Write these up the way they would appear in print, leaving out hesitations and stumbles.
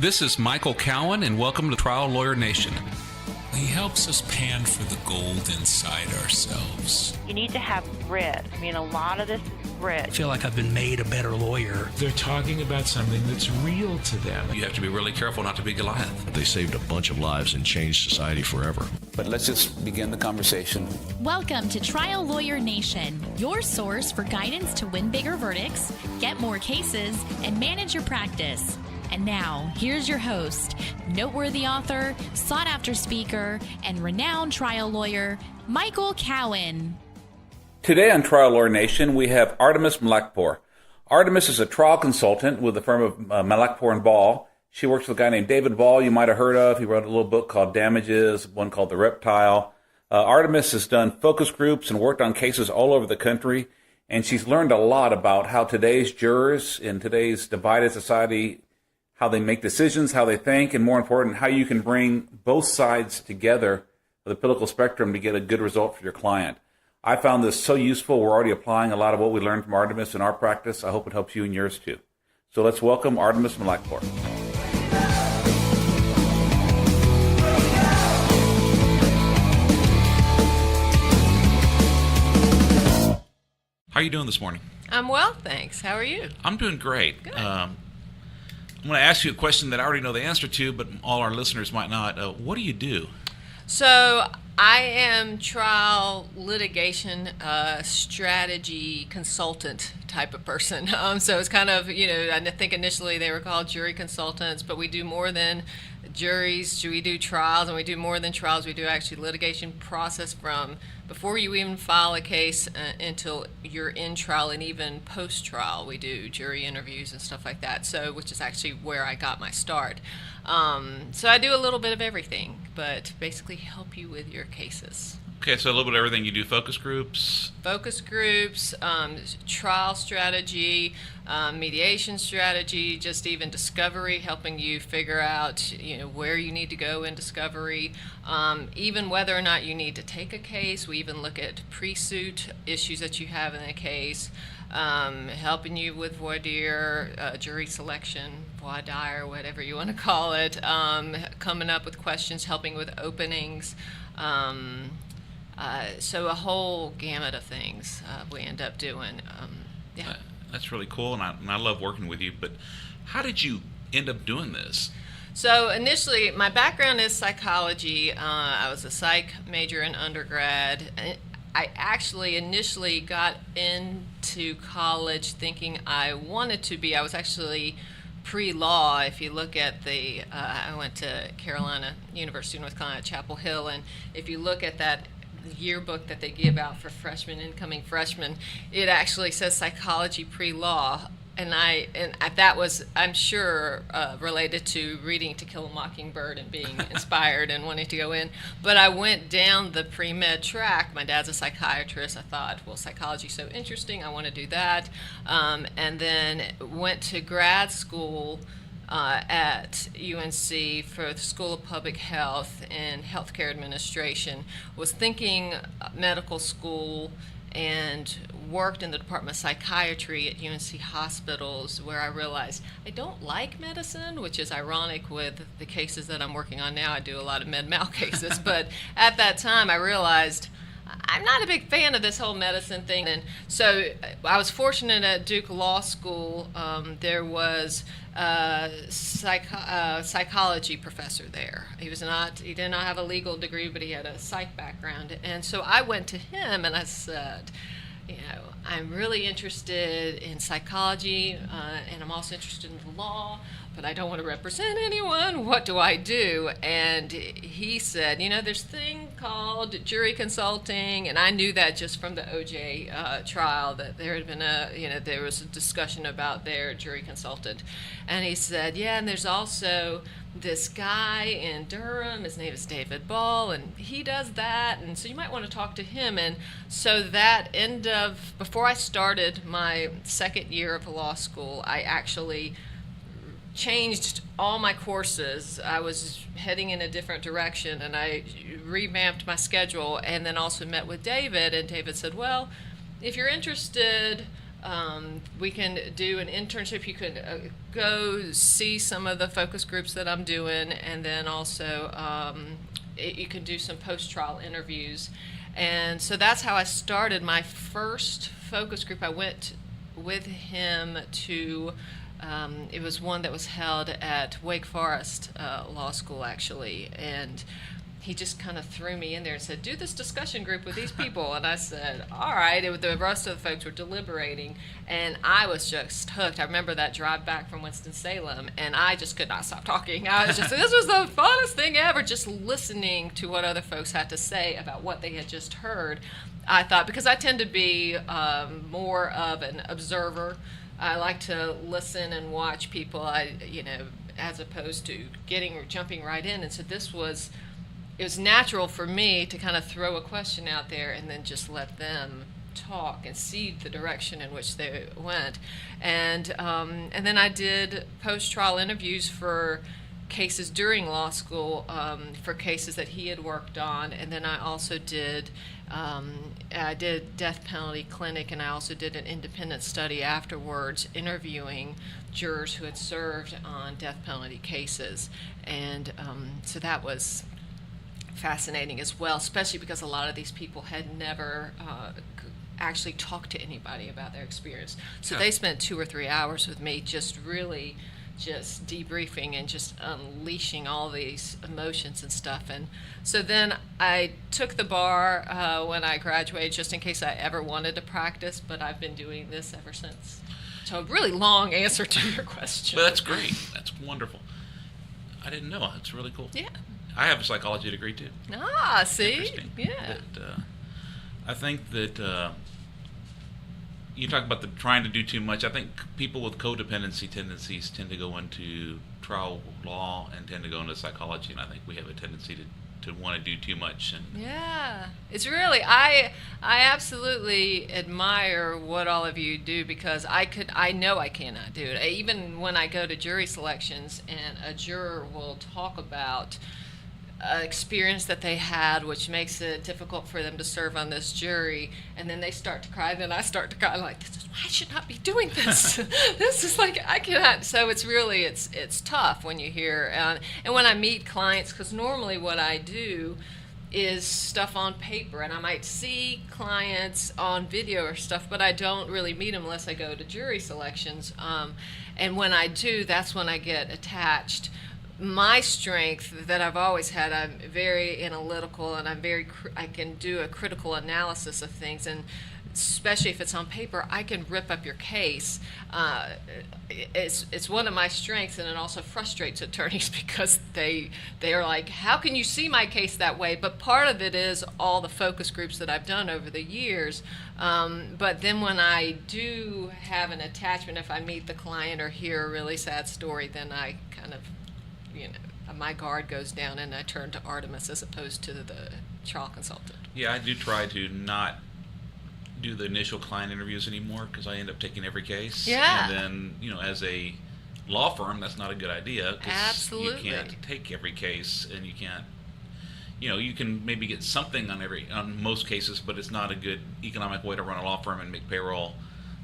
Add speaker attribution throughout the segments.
Speaker 1: This is Michael Cowen, and welcome to Trial Lawyer Nation.
Speaker 2: He helps us pan for the gold inside ourselves.
Speaker 3: You need to have grit. I mean, a lot of this is grit.
Speaker 4: I feel like I've been made a better lawyer.
Speaker 2: They're talking about something that's real to them.
Speaker 1: You have to be really careful not to be Goliath.
Speaker 5: They saved a bunch of lives and changed society forever.
Speaker 6: But let's just begin the conversation.
Speaker 7: Welcome to Trial Lawyer Nation, your source for guidance to win bigger verdicts, get more cases, and manage your practice. And now, here's your host, noteworthy author, sought-after speaker, and renowned trial lawyer, Michael Cowen.
Speaker 8: Today on Trial Lawyer Nation, we have Artemis Malekpour. Artemis is a trial consultant with the firm of Malekpour and Ball. She works with a guy named David Ball you might have heard of. He wrote a little book called Damages, one called The Reptile. Artemis has done focus groups and worked on cases all over the country, and she's learned a lot about how today's jurors in today's divided society, how they make decisions, how they think, and more important, how you can bring both sides together of the political spectrum to get a good result for your client. I found this so useful. We're already applying a lot of what we learned from Artemis in our practice. I hope it helps you in yours too. So let's welcome Artemis Malekpour.
Speaker 1: How are you doing this morning?
Speaker 9: I'm well, thanks. How are you?
Speaker 1: I'm doing great.
Speaker 9: Good.
Speaker 1: I'm going to ask you a question that I already know the answer to, but all our listeners might not. What do you do?
Speaker 9: So I am trial litigation strategy consultant type of person. So it's kind of, I think initially they were called jury consultants, but we do more than juries. We do trials, and we do more than trials. We do actually litigation process from before you even file a case until you're in trial, and even post-trial. We do jury interviews and stuff like that, so which is actually where I got my start. So I do a little bit of everything, but basically help you with your cases.
Speaker 1: Okay, so a little bit of everything. You do focus groups,
Speaker 9: trial strategy, mediation strategy, just even discovery, helping you figure out where you need to go in discovery, even whether or not you need to take a case. We even look at pre-suit issues that you have in a case, helping you with voir dire, jury selection, voir dire, whatever you want to call it, coming up with questions, helping with openings. So a whole gamut of things we end up doing.
Speaker 1: That's really cool, and I love working with you. But how did you end up doing this?
Speaker 9: So initially, my background is psychology. I was a psych major in undergrad. I actually initially got into college thinking I wanted to be. I was actually pre-law. If you look at I went to University of North Carolina, Chapel Hill, and if you look at that yearbook that they give out for incoming freshmen, it actually says psychology pre-law, and that was, I'm sure, related to reading To Kill a Mockingbird and being inspired and wanting to go in. But I went down the pre-med track. My dad's a psychiatrist. I thought, well, psychology's so interesting, I want to do that, and then went to grad school at UNC for the School of Public Health and Healthcare Administration. Was thinking medical school, and worked in the Department of Psychiatry at UNC hospitals, where I realized I don't like medicine, which is ironic with the cases that I'm working on now. I do a lot of med-mal cases, but at that time I realized I'm not a big fan of this whole medicine thing. And so I was fortunate at Duke Law School. There was a psychology professor there. He did not have a legal degree, but he had a psych background. And so I went to him and I said, I'm really interested in psychology, and I'm also interested in the law, but I don't want to represent anyone. What do I do? And he said, there's a thing called jury consulting, and I knew that just from the OJ trial, that there had been there was a discussion about their jury consultant. And he said, yeah, and there's also this guy in Durham, his name is David Ball, and he does that, and so you might want to talk to him. And so before I started my second year of law school, I actually changed all my courses. I was heading in a different direction, and I revamped my schedule, and then also met with David, and David said, well, if you're interested, We can do an internship. You could go see some of the focus groups that I'm doing, and then also you can do some post-trial interviews. And so that's how I started my first focus group. I went with him to, it was one that was held at Wake Forest Law School, actually, and he just kind of threw me in there and said, do this discussion group with these people. And I said, all right. The rest of the folks were deliberating, and I was just hooked. I remember that drive back from Winston-Salem, and I just could not stop talking. I was just, this was the funnest thing ever, just listening to what other folks had to say about what they had just heard. I thought, because I tend to be more of an observer. I like to listen and watch people, as opposed to jumping right in. And so it was natural for me to kind of throw a question out there and then just let them talk and see the direction in which they went. And then I did post-trial interviews for cases during law school, for cases that he had worked on. And then I also did death penalty clinic, and I also did an independent study afterwards interviewing jurors who had served on death penalty cases. And so that was fascinating as well, especially because a lot of these people had never actually talked to anybody about their experience. So they spent 2 or 3 hours with me just really just debriefing and just unleashing all these emotions and stuff. And so then I took the bar when I graduated, just in case I ever wanted to practice, but I've been doing this ever since. So a really long answer to your question.
Speaker 1: Well, that's great. That's wonderful. I didn't know. That's really cool.
Speaker 9: Yeah.
Speaker 1: I have a psychology degree too.
Speaker 9: Ah, see?
Speaker 1: Interesting.
Speaker 9: Yeah.
Speaker 1: But, I think that you talk about trying to do too much. I think people with codependency tendencies tend to go into trial law and tend to go into psychology, and I think we have a tendency to want to do too much. And
Speaker 9: yeah, it's really, I absolutely admire what all of you do, because I know I cannot do it. Even when I go to jury selections and a juror will talk about experience that they had, which makes it difficult for them to serve on this jury, and then they start to cry, then I start to cry. I'm like, I should not be doing this. This is like, I cannot. So it's really, it's tough when you hear, and when I meet clients, because normally what I do is stuff on paper, and I might see clients on video or stuff, but I don't really meet them unless I go to jury selections. And when I do, that's when I get attached. My strength that I've always had, I'm very analytical, and I can do a critical analysis of things, and especially if it's on paper, I can rip up your case. It's one of my strengths, and it also frustrates attorneys because they are like, how can you see my case that way? But part of it is all the focus groups that I've done over the years. But then when I do have an attachment, if I meet the client or hear a really sad story, then I kind of, my guard goes down, and I turn to Artemis as opposed to the trial consultant.
Speaker 1: yeah, I do try to not do the initial client interviews anymore, because I end up taking every case.
Speaker 9: Yeah.
Speaker 1: And then, as a law firm, that's not a good idea, because
Speaker 9: Absolutely.
Speaker 1: you can't take every case, and you can't, you can maybe get something on most cases, but it's not a good economic way to run a law firm and make payroll.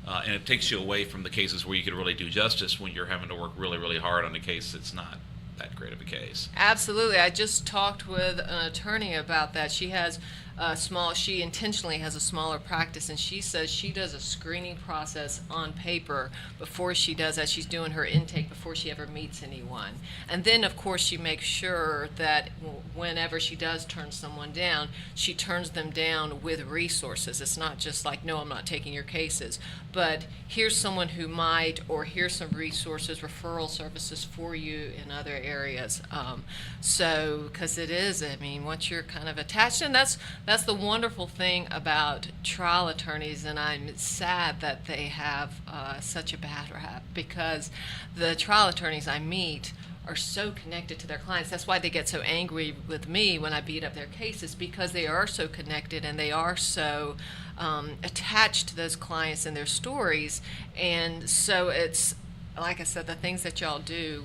Speaker 1: And it takes you away from the cases where you could really do justice when you're having to work really, really hard on a case that's not that great of a case.
Speaker 9: Absolutely. I just talked with an attorney about that. She intentionally has a smaller practice, and she says she does a screening process on paper before she does that. She's doing her intake before she ever meets anyone. And then, of course, she makes sure that whenever she does turn someone down, she turns them down with resources. It's not just like, no, I'm not taking your cases, but here's someone who might, or here's some resources, referral services for you in other areas. So, because it is, once you're kind of attached, and that's the wonderful thing about trial attorneys, and I'm sad that they have such a bad rap, because the trial attorneys I meet are so connected to their clients. That's why they get so angry with me when I beat up their cases, because they are so connected, and they are so attached to those clients and their stories. And so it's, like I said, the things that y'all do,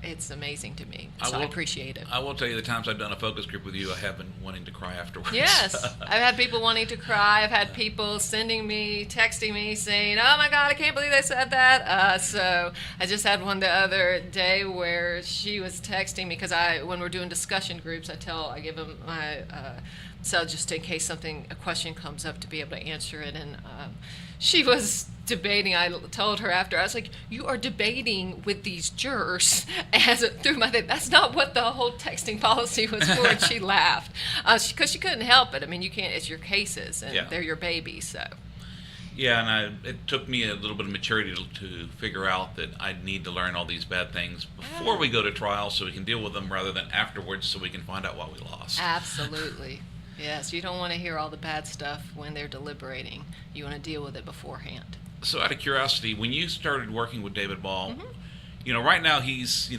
Speaker 9: it's amazing to me. So I appreciate it.
Speaker 1: I will tell you, the times I've done a focus group with you, I have been wanting to cry afterwards.
Speaker 9: Yes, I've had people wanting to cry. I've had people texting me, saying, "Oh my God, I can't believe they said that." So I just had one the other day where she was texting me because when we're doing discussion groups, I give them my cell just in case a question comes up to be able to answer it, and she was debating. I told her after, I was like, "You are debating with these jurors," through my thing. That's not what the whole texting policy was for. And she laughed because she couldn't help it. I mean, you can't. It's your cases, and they're your babies. So.
Speaker 1: Yeah, and it took me a little bit of maturity to figure out that I need to learn all these bad things before we go to trial, so we can deal with them rather than afterwards, so we can find out why we lost.
Speaker 9: Absolutely. Yes, you don't want to hear all the bad stuff when they're deliberating. You want to deal with it beforehand.
Speaker 1: So out of curiosity, when you started working with David Ball,
Speaker 9: Mm-hmm.
Speaker 1: Right now he's,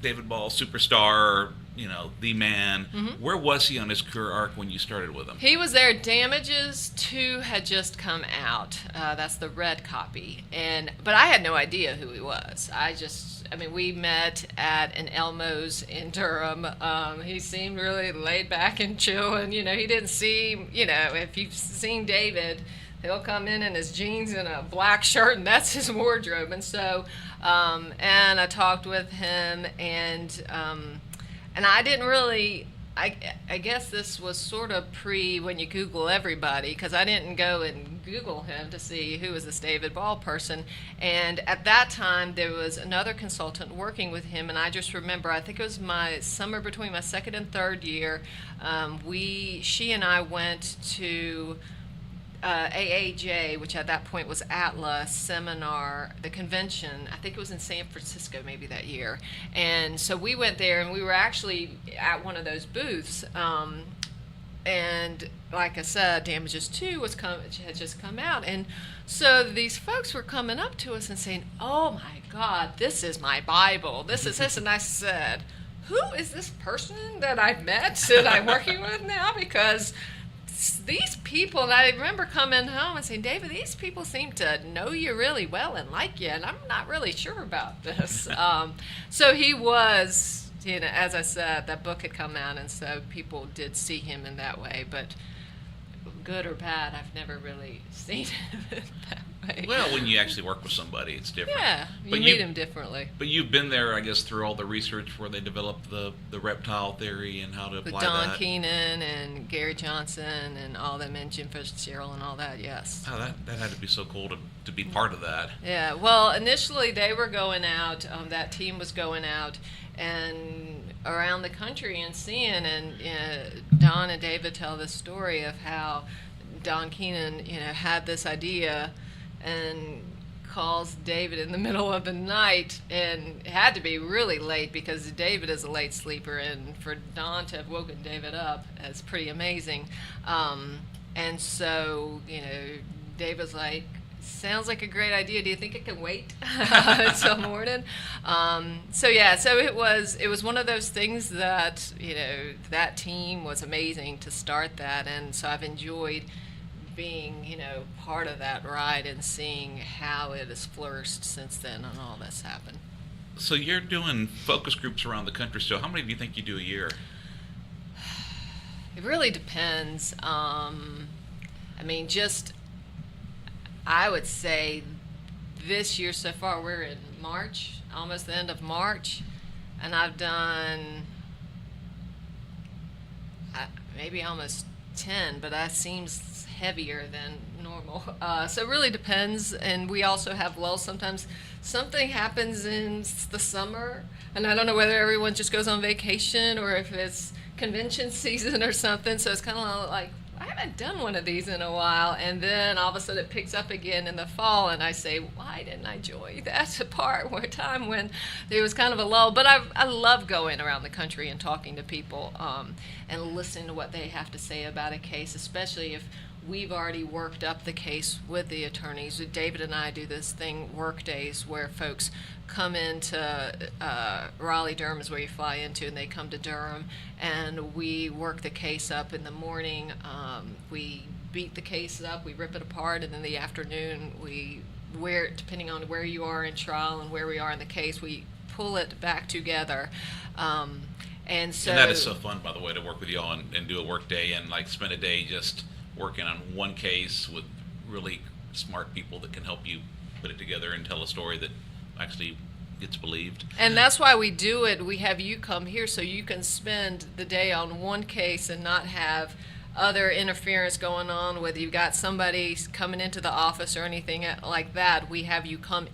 Speaker 1: David Ball, superstar, the man.
Speaker 9: Mm-hmm.
Speaker 1: Where was he on his career arc when you started with him?
Speaker 9: He was there. Damages 2 had just come out. That's the red copy. But I had no idea who he was. We met at an Elmo's in Durham. He seemed really laid back and chill, and, he didn't seem, if you've seen David, he'll come in his jeans and a black shirt, and that's his wardrobe. And so, and I talked with him, and I didn't really, I guess this was sort of when you Google everybody, because I didn't go and Google him to see who was this David Ball person. And at that time, there was another consultant working with him, and I just remember, I think it was my summer between my second and third year, she and I went to AAJ, which at that point was Atlas seminar, the convention. I think it was in San Francisco maybe that year. And so we went there, and we were actually at one of those booths. And like I said, Damages 2 had just come out. And so these folks were coming up to us and saying, "Oh my God, this is my Bible. This is this." And I said, "Who is this person that I've met that I'm working with now?" Because these people, and I remember coming home and saying, "David, these people seem to know you really well and like you, and I'm not really sure about this." So he was, as I said, that book had come out, and so people did see him in that way. But good or bad, I've never really seen him in that way.
Speaker 1: Well, when you actually work with somebody, it's different.
Speaker 9: Yeah, you meet him differently.
Speaker 1: But you've been there, I guess, through all the research where they developed the reptile theory and how to apply that.
Speaker 9: With Don Keenan and Gary Johnson and all them, and Jim Fitzgerald and all that, yes.
Speaker 1: Oh, that had to be so cool to be part of that.
Speaker 9: Yeah, well, initially they were going out, that team was going out and around the country and seeing, and Don and David tell the story of how Don Keenan, had this idea and calls David in the middle of the night, and it had to be really late because David is a late sleeper, and for Don to have woken David up is pretty amazing. And so, David's like, "Sounds like a great idea. Do you think it can wait until morning?" So it was one of those things that, that team was amazing to start that, and so I've enjoyed being, part of that ride and seeing how it has flourished since then and all that's happened.
Speaker 1: So you're doing focus groups around the country still. How many do you think you do a year?
Speaker 9: It really depends. I would say this year so far, we're in March, almost the end of March, and I've done maybe almost 10, but that seems heavier than normal. So it really depends, and we also have lulls. Sometimes something happens in the summer, and I don't know whether everyone just goes on vacation or if it's convention season or something, so it's kind of like, I haven't done one of these in a while, and then all of a sudden it picks up again in the fall, and I say, why didn't I join that time when there was kind of a lull? But I love going around the country and talking to people and listening to what they have to say about a case, especially if we've already worked up the case with the attorneys. David and I do this thing, work days, where folks come into Raleigh, Durham is where you fly into, and they come to Durham, and we work the case up in the morning. We beat the case up, we rip it apart, and in the afternoon, depending on where you are in trial and where we are in the case, we pull it back together. And
Speaker 1: that is so fun, by the way, to work with y'all and do a work day and like spend a day just working on one case with really smart people that can help you put it together and tell a story that actually gets believed.
Speaker 9: And that's why we do it. We have you come here so you can spend the day on one case and not have other interference going on, whether you've got somebody coming into the office or anything like that. We have you come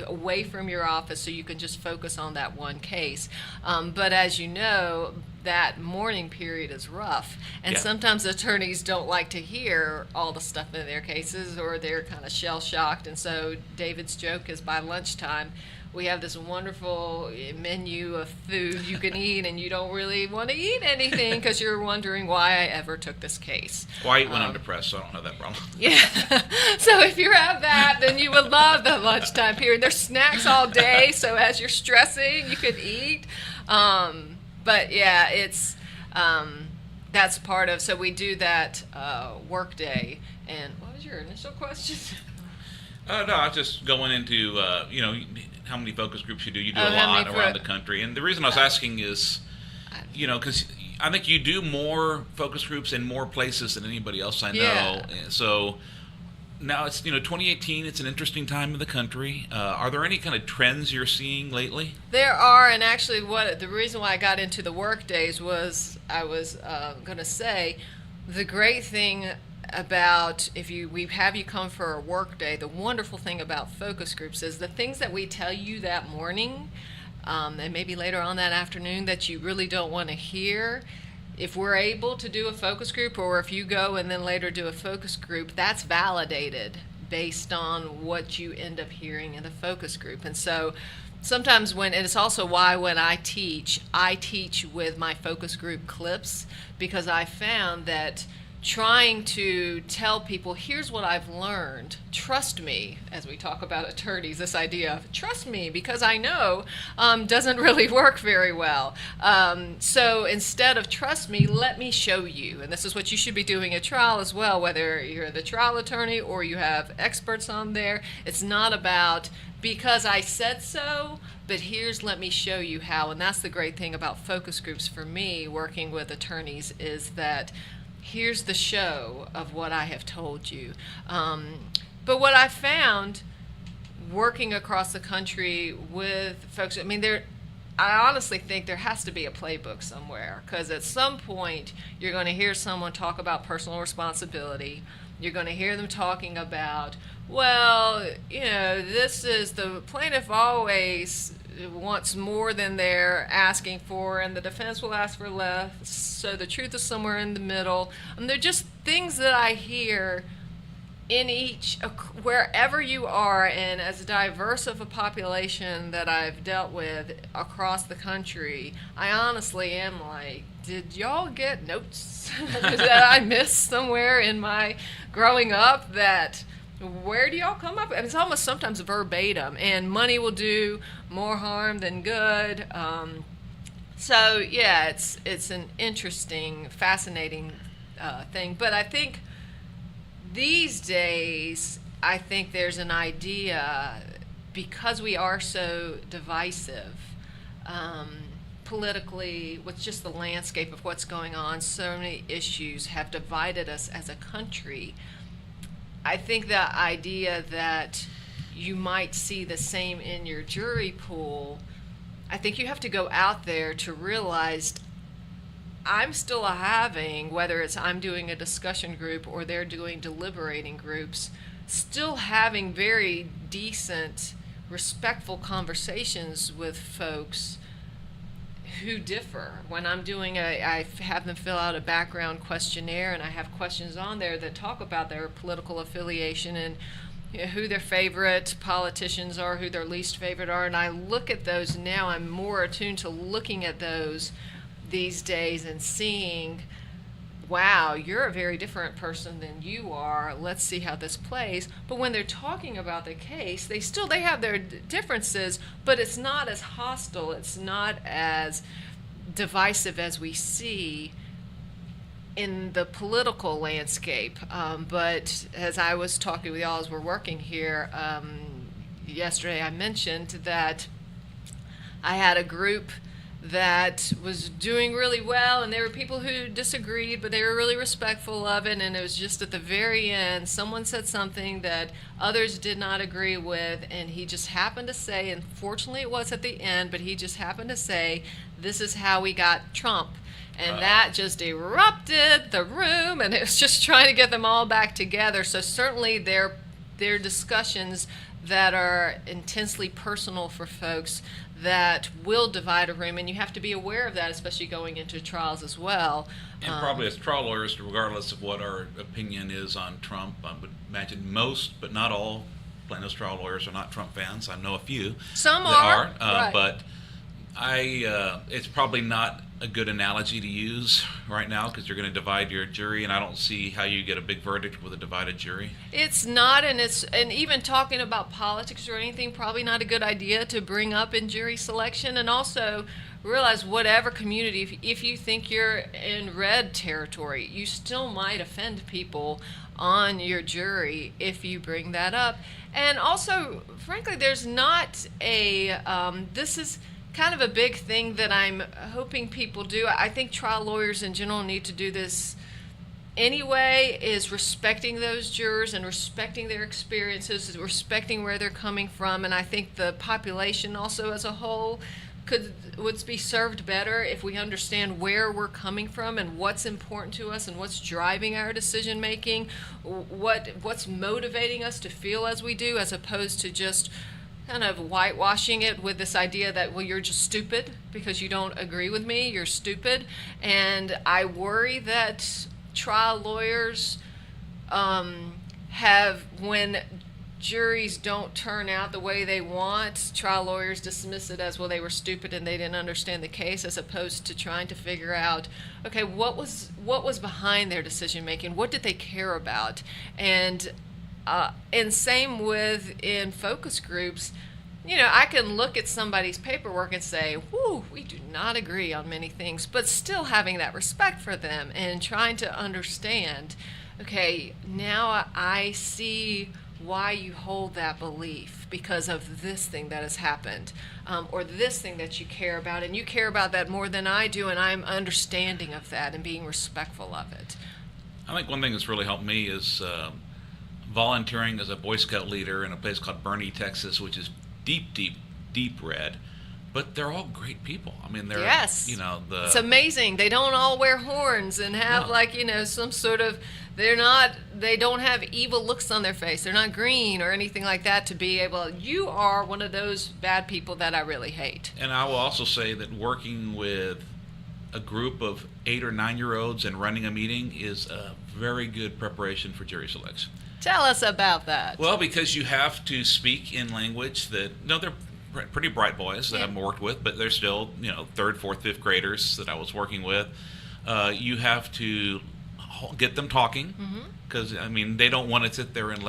Speaker 9: away from your office so you can just focus on that one case. But as you know, that morning period is rough, and sometimes attorneys don't like to hear all the stuff in their cases, or they're kind of shell-shocked. And so David's joke is by lunchtime, we have this wonderful menu of food you can eat, and you don't really want to eat anything because you're wondering why I ever took this case.
Speaker 1: Well, I eat when I'm depressed, so I don't have that problem.
Speaker 9: Yeah. So if you have that, then you would love the lunchtime period. There's snacks all day, so as you're stressing, you could eat. But yeah, it's that's part of. So we do that work day. And what was your initial question?
Speaker 1: No, I was just going into how many focus groups you do. You do a lot around the country, and the reason I was asking is, because I think you do more focus groups in more places than anybody else I know.
Speaker 9: Yeah.
Speaker 1: So now it's 2018. It's an interesting time in the country. Are there any kind of trends you're seeing lately?
Speaker 9: There are, and actually, the reason why I got into the work days was I was going to say the great thing about we have you come for a work day. The wonderful thing about focus groups is the things that we tell you that morning, and maybe later on that afternoon that you really don't want to hear. If we're able to do a focus group, or if you go and then later do a focus group, that's validated based on what you end up hearing in the focus group. And so sometimes and it's also why when I teach with my focus group clips, because I found that trying to tell people, here's what I've learned, trust me, as we talk about attorneys, this idea of trust me because I know, doesn't really work very well. So instead of trust me, let me show you. And this is what you should be doing at trial as well, whether you're the trial attorney or you have experts on there. It's not about because I said so, but let me show you how. And that's the great thing about focus groups for me, working with attorneys, is that here's the show of what I have told you. But what I found working across the country with folks, I honestly think there has to be a playbook somewhere, because at some point you're going to hear someone talk about personal responsibility. You're going to hear them talking about, this is the plaintiff always wants more than they're asking for, and the defense will ask for less, so the truth is somewhere in the middle. And they're just things that I hear in wherever you are, and as diverse of a population that I've dealt with across the country, I honestly am like, did y'all get notes that I missed somewhere in my growing up? Where do y'all come up? And it's almost sometimes verbatim, and money will do more harm than good. So yeah, it's an interesting, fascinating thing. But I think these days, there's an idea, because we are so divisive politically, with just the landscape of what's going on, so many issues have divided us as a country. I think the idea that you might see the same in your jury pool, I think you have to go out there to realize I'm still having, whether it's I'm doing a discussion group or they're doing deliberating groups, still having very decent, respectful conversations with folks who differ. When I'm doing I have them fill out a background questionnaire, and I have questions on there that talk about their political affiliation and who their favorite politicians are, who their least favorite are, and I look at those now. I'm more attuned to looking at those these days and seeing, wow, you're a very different person than you are. Let's see how this plays. But when they're talking about the case, they have their differences, but it's not as hostile. It's not as divisive as we see in the political landscape. But as I was talking with y'all as we're working here yesterday, I mentioned that I had a group that was doing really well, and there were people who disagreed, but they were really respectful of it, and it was just at the very end, someone said something that others did not agree with, and he just happened to say, and fortunately it was at the end, but he just happened to say, this is how we got Trump. And that just erupted the room, and it was just trying to get them all back together. So certainly there are discussions that are intensely personal for folks that will divide a room, and you have to be aware of that, especially going into trials as well.
Speaker 1: And probably as trial lawyers, regardless of what our opinion is on Trump, I would imagine most, but not all, plaintiffs' trial lawyers are not Trump fans. I know a few.
Speaker 9: Some
Speaker 1: that
Speaker 9: are, right.
Speaker 1: But it's probably not a good analogy to use right now because you're going to divide your jury, and I don't see how you get a big verdict with a divided jury.
Speaker 9: It's not, and even talking about politics or anything, probably not a good idea to bring up in jury selection. And also realize whatever community, if you think you're in red territory, you still might offend people on your jury if you bring that up. And also, frankly, there's not this is kind of a big thing that I'm hoping people do. I think trial lawyers in general need to do this anyway, is respecting those jurors and respecting their experiences, respecting where they're coming from. And I think the population also as a whole would be served better if we understand where we're coming from and what's important to us and what's driving our decision making, what's motivating us to feel as we do, as opposed to just kind of whitewashing it with this idea that, well, you're just stupid because you don't agree with me, you're stupid. And I worry that trial lawyers when juries don't turn out the way they want, trial lawyers dismiss it as, well, they were stupid and they didn't understand the case, as opposed to trying to figure out, okay, what was behind their decision making, what did they care about. And same with in focus groups, I can look at somebody's paperwork and say, whoo, we do not agree on many things, but still having that respect for them and trying to understand, okay, now I see why you hold that belief because of this thing that has happened, or this thing that you care about, and you care about that more than I do, and I'm understanding of that and being respectful of it.
Speaker 1: I think one thing that's really helped me is volunteering as a Boy Scout leader in a place called Bernie, Texas, which is deep red, but they're all great people. I mean, they're,
Speaker 9: yes, it's amazing. They don't all wear horns and have some sort of, they don't have evil looks on their face. They're not green or anything like that to be able, you are one of those bad people that I really hate.
Speaker 1: And I will also say that working with a group of 8 or 9-year-olds and running a meeting is a very good preparation for jury selection.
Speaker 9: Tell us about that.
Speaker 1: Well, because you have to speak in language that, they're pretty bright boys that I've worked with, but they're still, 3rd, 4th, 5th graders that I was working with. You have to get them talking, because, they don't want to sit there and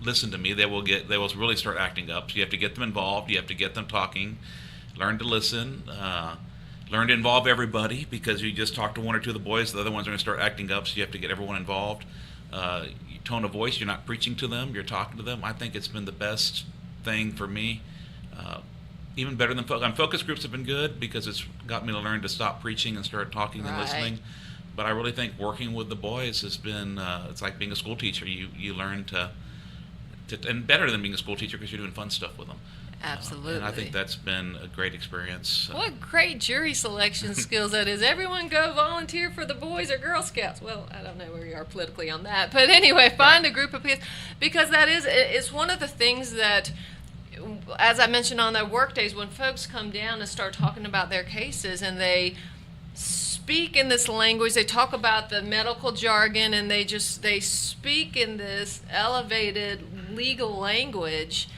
Speaker 1: listen to me. They will really start acting up. So you have to get them involved. You have to get them talking, learn to listen, learn to involve everybody, because you just talk to 1 or 2 of the boys, the other ones are going to start acting up, so you have to get everyone involved. Tone of voice, you're not preaching to them, you're talking to them. I think it's been the best thing for me, even better than focus groups have been good because it's got me to learn to stop preaching and start talking and listening. But I really think working with the boys has been it's like being a school teacher. You learn to and better than being a school teacher because you're doing fun stuff with them.
Speaker 9: Absolutely.
Speaker 1: And I think that's been a great experience.
Speaker 9: What great jury selection skills that is. Everyone go volunteer for the Boys or Girl Scouts. Well, I don't know where you are politically on that. But anyway, find a group of people. Because it's one of the things that, as I mentioned on the work days, when folks come down and start talking about their cases and they speak in this language, they talk about the medical jargon, and they speak in this elevated legal language.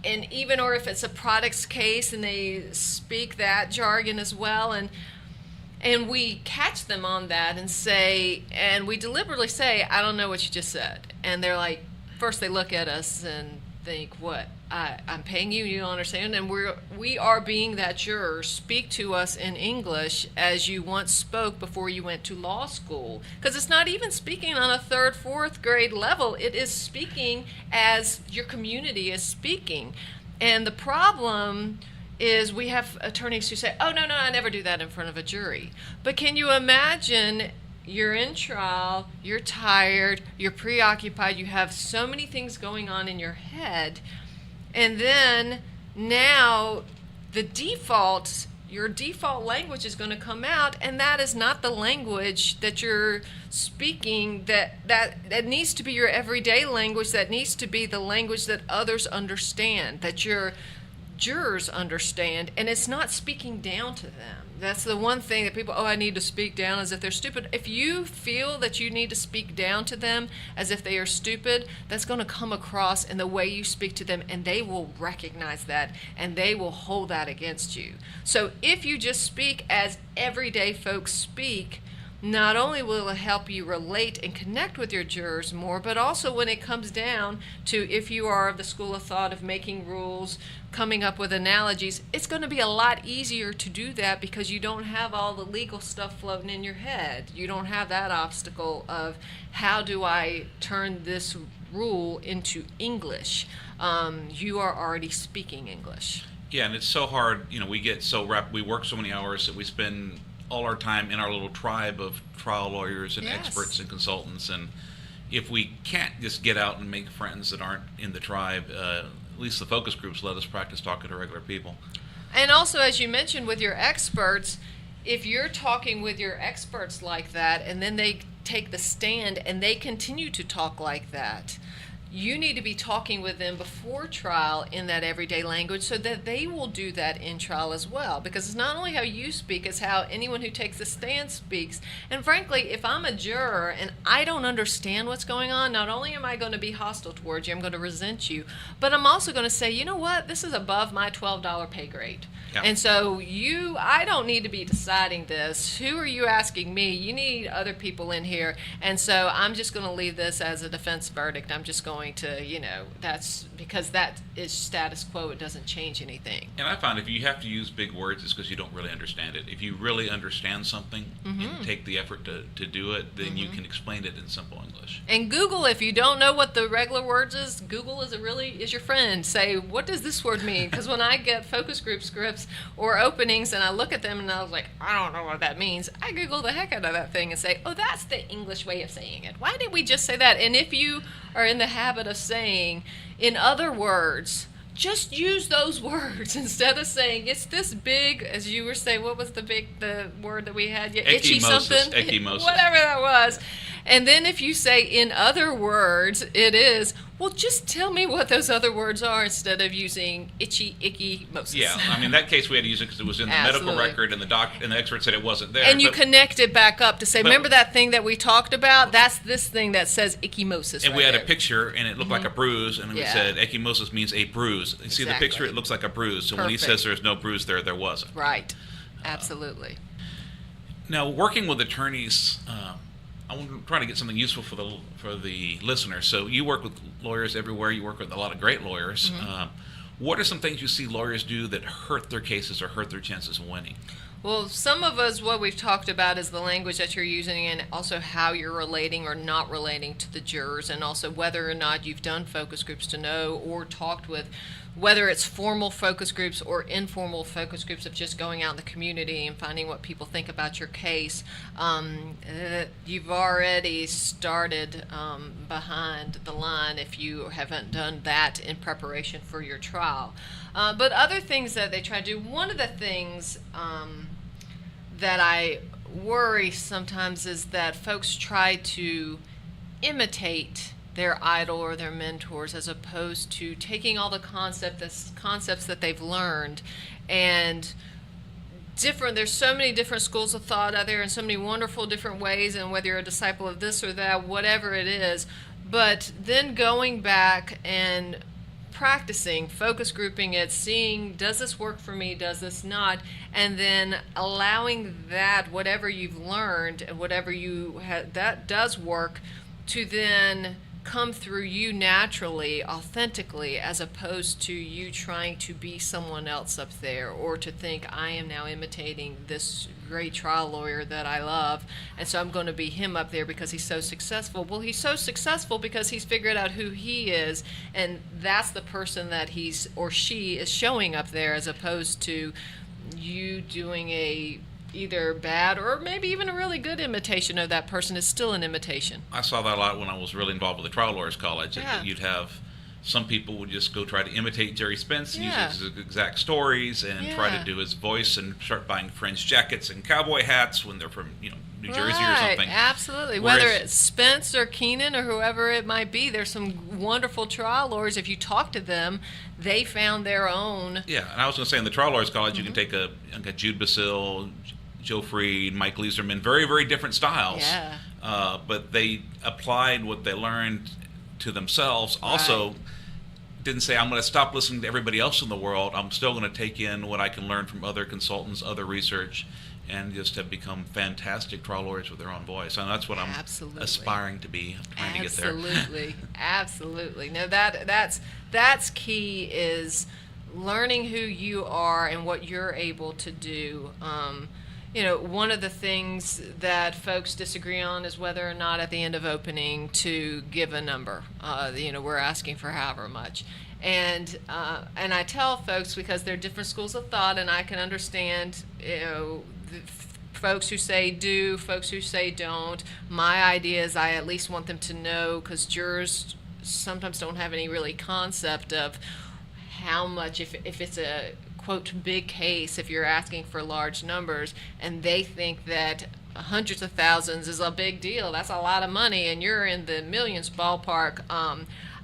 Speaker 9: And even, or if it's a products case and they speak that jargon as well, and we catch them on that and say, and we deliberately say, I don't know what you just said. And they're like, first they look at us and think, what? I'm paying you, you don't understand? And we are being that juror. Speak to us in English as you once spoke before you went to law school. Because it's not even speaking on a 3rd, 4th grade level. It is speaking as your community is speaking. And the problem is we have attorneys who say, oh, no, I never do that in front of a jury. But can you imagine you're in trial, you're tired, you're preoccupied, you have so many things going on in your head, and then now your default language is going to come out, and that is not the language that you're speaking, that needs to be your everyday language, that needs to be the language that others understand, that your jurors understand, and it's not speaking down to them. That's the one thing that people, I need to speak down as if they're stupid. If you feel that you need to speak down to them as if they are stupid, that's going to come across in the way you speak to them, and they will recognize that, and they will hold that against you. So if you just speak as everyday folks speak, not only will it help you relate and connect with your jurors more, but also when it comes down to, if you are of the school of thought of making rules, coming up with analogies, it's going to be a lot easier to do that because you don't have all the legal stuff floating in your head. You don't have that obstacle of, how do I turn this rule into English? You are already speaking English.
Speaker 1: Yeah, and it's so hard. We get so we work so many hours that we spend all our time in our little tribe of trial lawyers and
Speaker 9: Yes.
Speaker 1: experts and consultants, and if we can't just get out and make friends that aren't in the tribe, at least the focus groups let us practice talking to regular people.
Speaker 9: And also, as you mentioned with your experts, if you're talking with your experts like that and then they take the stand and they continue to talk like that, you need to be talking with them before trial in that everyday language so that they will do that in trial as well. Because it's not only how you speak, it's how anyone who takes the stand speaks. And frankly, if I'm a juror and I don't understand what's going on, not only am I going to be hostile towards you, I'm going to resent you, but I'm also going to say, you know what, this is above my $12 pay grade.
Speaker 1: Yeah.
Speaker 9: And so I don't need to be deciding this. Who are you asking me? You need other people in here. And so I'm just going to leave this as a defense verdict. I'm just going to, that's because that is status quo. It doesn't change anything.
Speaker 1: And I found if you have to use big words, it's because you don't really understand it. If you really understand something and take the effort to do it, then you can explain it in simple English.
Speaker 9: And Google, if you don't know what the regular words is, Google is your friend. Say, what does this word mean? Because when I get focus group scripts or openings and I look at them and I was like, I don't know what that means, I Google the heck out of that thing and say, oh, that's the English way of saying it. Why didn't we just say that? And if you are in the habit of saying, in other words, just use those words instead of saying it's this big, as you were saying, what was the word that we had? Itchy something?
Speaker 1: Ecchymosis.
Speaker 9: Whatever that was. And then if you say, in other words, it is, well, just tell me what those other words are instead of using icky Moses.
Speaker 1: Yeah, I mean, that case we had to use it because it was in the medical record, and the expert said it wasn't there.
Speaker 9: And you connect it back up to say, remember that thing that we talked about? That's this thing that says ecchymosis.
Speaker 1: And
Speaker 9: right
Speaker 1: we had
Speaker 9: there.
Speaker 1: a picture, and it looked like a bruise, and we said ecchymosis means a bruise. You see the
Speaker 9: Exactly.
Speaker 1: picture? It looks like a bruise. So when he
Speaker 9: Perfect.
Speaker 1: says there's no bruise there wasn't.
Speaker 9: Right. Absolutely.
Speaker 1: Now, working with attorneys, I want to try to get something useful for the listener. So you work with lawyers everywhere. You work with a lot of great lawyers. What are some things you see lawyers do that hurt their cases or hurt their chances of winning?
Speaker 9: Well, some of us, what we've talked about is the language that you're using and also how you're relating or not relating to the jurors, and also whether or not you've done focus groups to know or talked with, whether it's formal focus groups or informal focus groups of just going out in the community and finding what people think about your case. You've already started behind the line if you haven't done that in preparation for your trial. But other things that they try to do, one of the things that I worry sometimes is that folks try to imitate their idol or their mentors as opposed to taking all the concepts that they've learned and there's so many different schools of thought out there and so many wonderful different ways, and whether you're a disciple of this or that, whatever it is, but then going back and practicing, focus grouping it, seeing, does this work for me, does this not, and then allowing that, whatever you've learned and whatever that does work, to then come through you naturally, authentically, as opposed to you trying to be someone else up there, or to think, I am now imitating this great trial lawyer that I love, and so I'm going to be him up there because he's so successful. Well, he's so successful because he's figured out who he is, and that's the person that he's or she is showing up there, as opposed to you doing a either bad or maybe even a really good imitation of that person. Is still an imitation.
Speaker 1: I saw that a lot when I was really involved with the Trial Lawyers College.
Speaker 9: Yeah.
Speaker 1: You'd have some people would just go try to imitate Jerry Spence,
Speaker 9: Yeah.
Speaker 1: use his exact stories, and try
Speaker 9: Yeah.
Speaker 1: to do his voice, and start buying fringe jackets and cowboy hats when they're from New Jersey or
Speaker 9: Right,
Speaker 1: something.
Speaker 9: absolutely.
Speaker 1: Whereas-
Speaker 9: Whether it's Spence or Keenan or whoever it might be, there's some wonderful trial lawyers. If you talk to them, they found their own.
Speaker 1: Yeah, and I was going to say in the Trial Lawyers College, you can take a Jude Basil, Joe Freed, Mike Leeserman, very, very different styles.
Speaker 9: Yeah.
Speaker 1: But they applied what they learned to themselves. Also, didn't say, I'm going to stop listening to everybody else in the world. I'm still going to take in what I can learn from other consultants, other research, and just have become fantastic trial lawyers with their own voice. And that's what I'm
Speaker 9: Absolutely.
Speaker 1: aspiring to be, trying to get there.
Speaker 9: Absolutely, absolutely. No, that's key, is learning who you are and what you're able to do. One of the things that folks disagree on is whether or not at the end of opening to give a number. We're asking for however much. And I tell folks, because there are different schools of thought, and I can understand, folks who say do, folks who say don't. My idea is I at least want them to know, because jurors sometimes don't have any really concept of how much, if it's a quote big case, if you're asking for large numbers, and they think that hundreds of thousands is a big deal, that's a lot of money, and you're in the millions ballpark.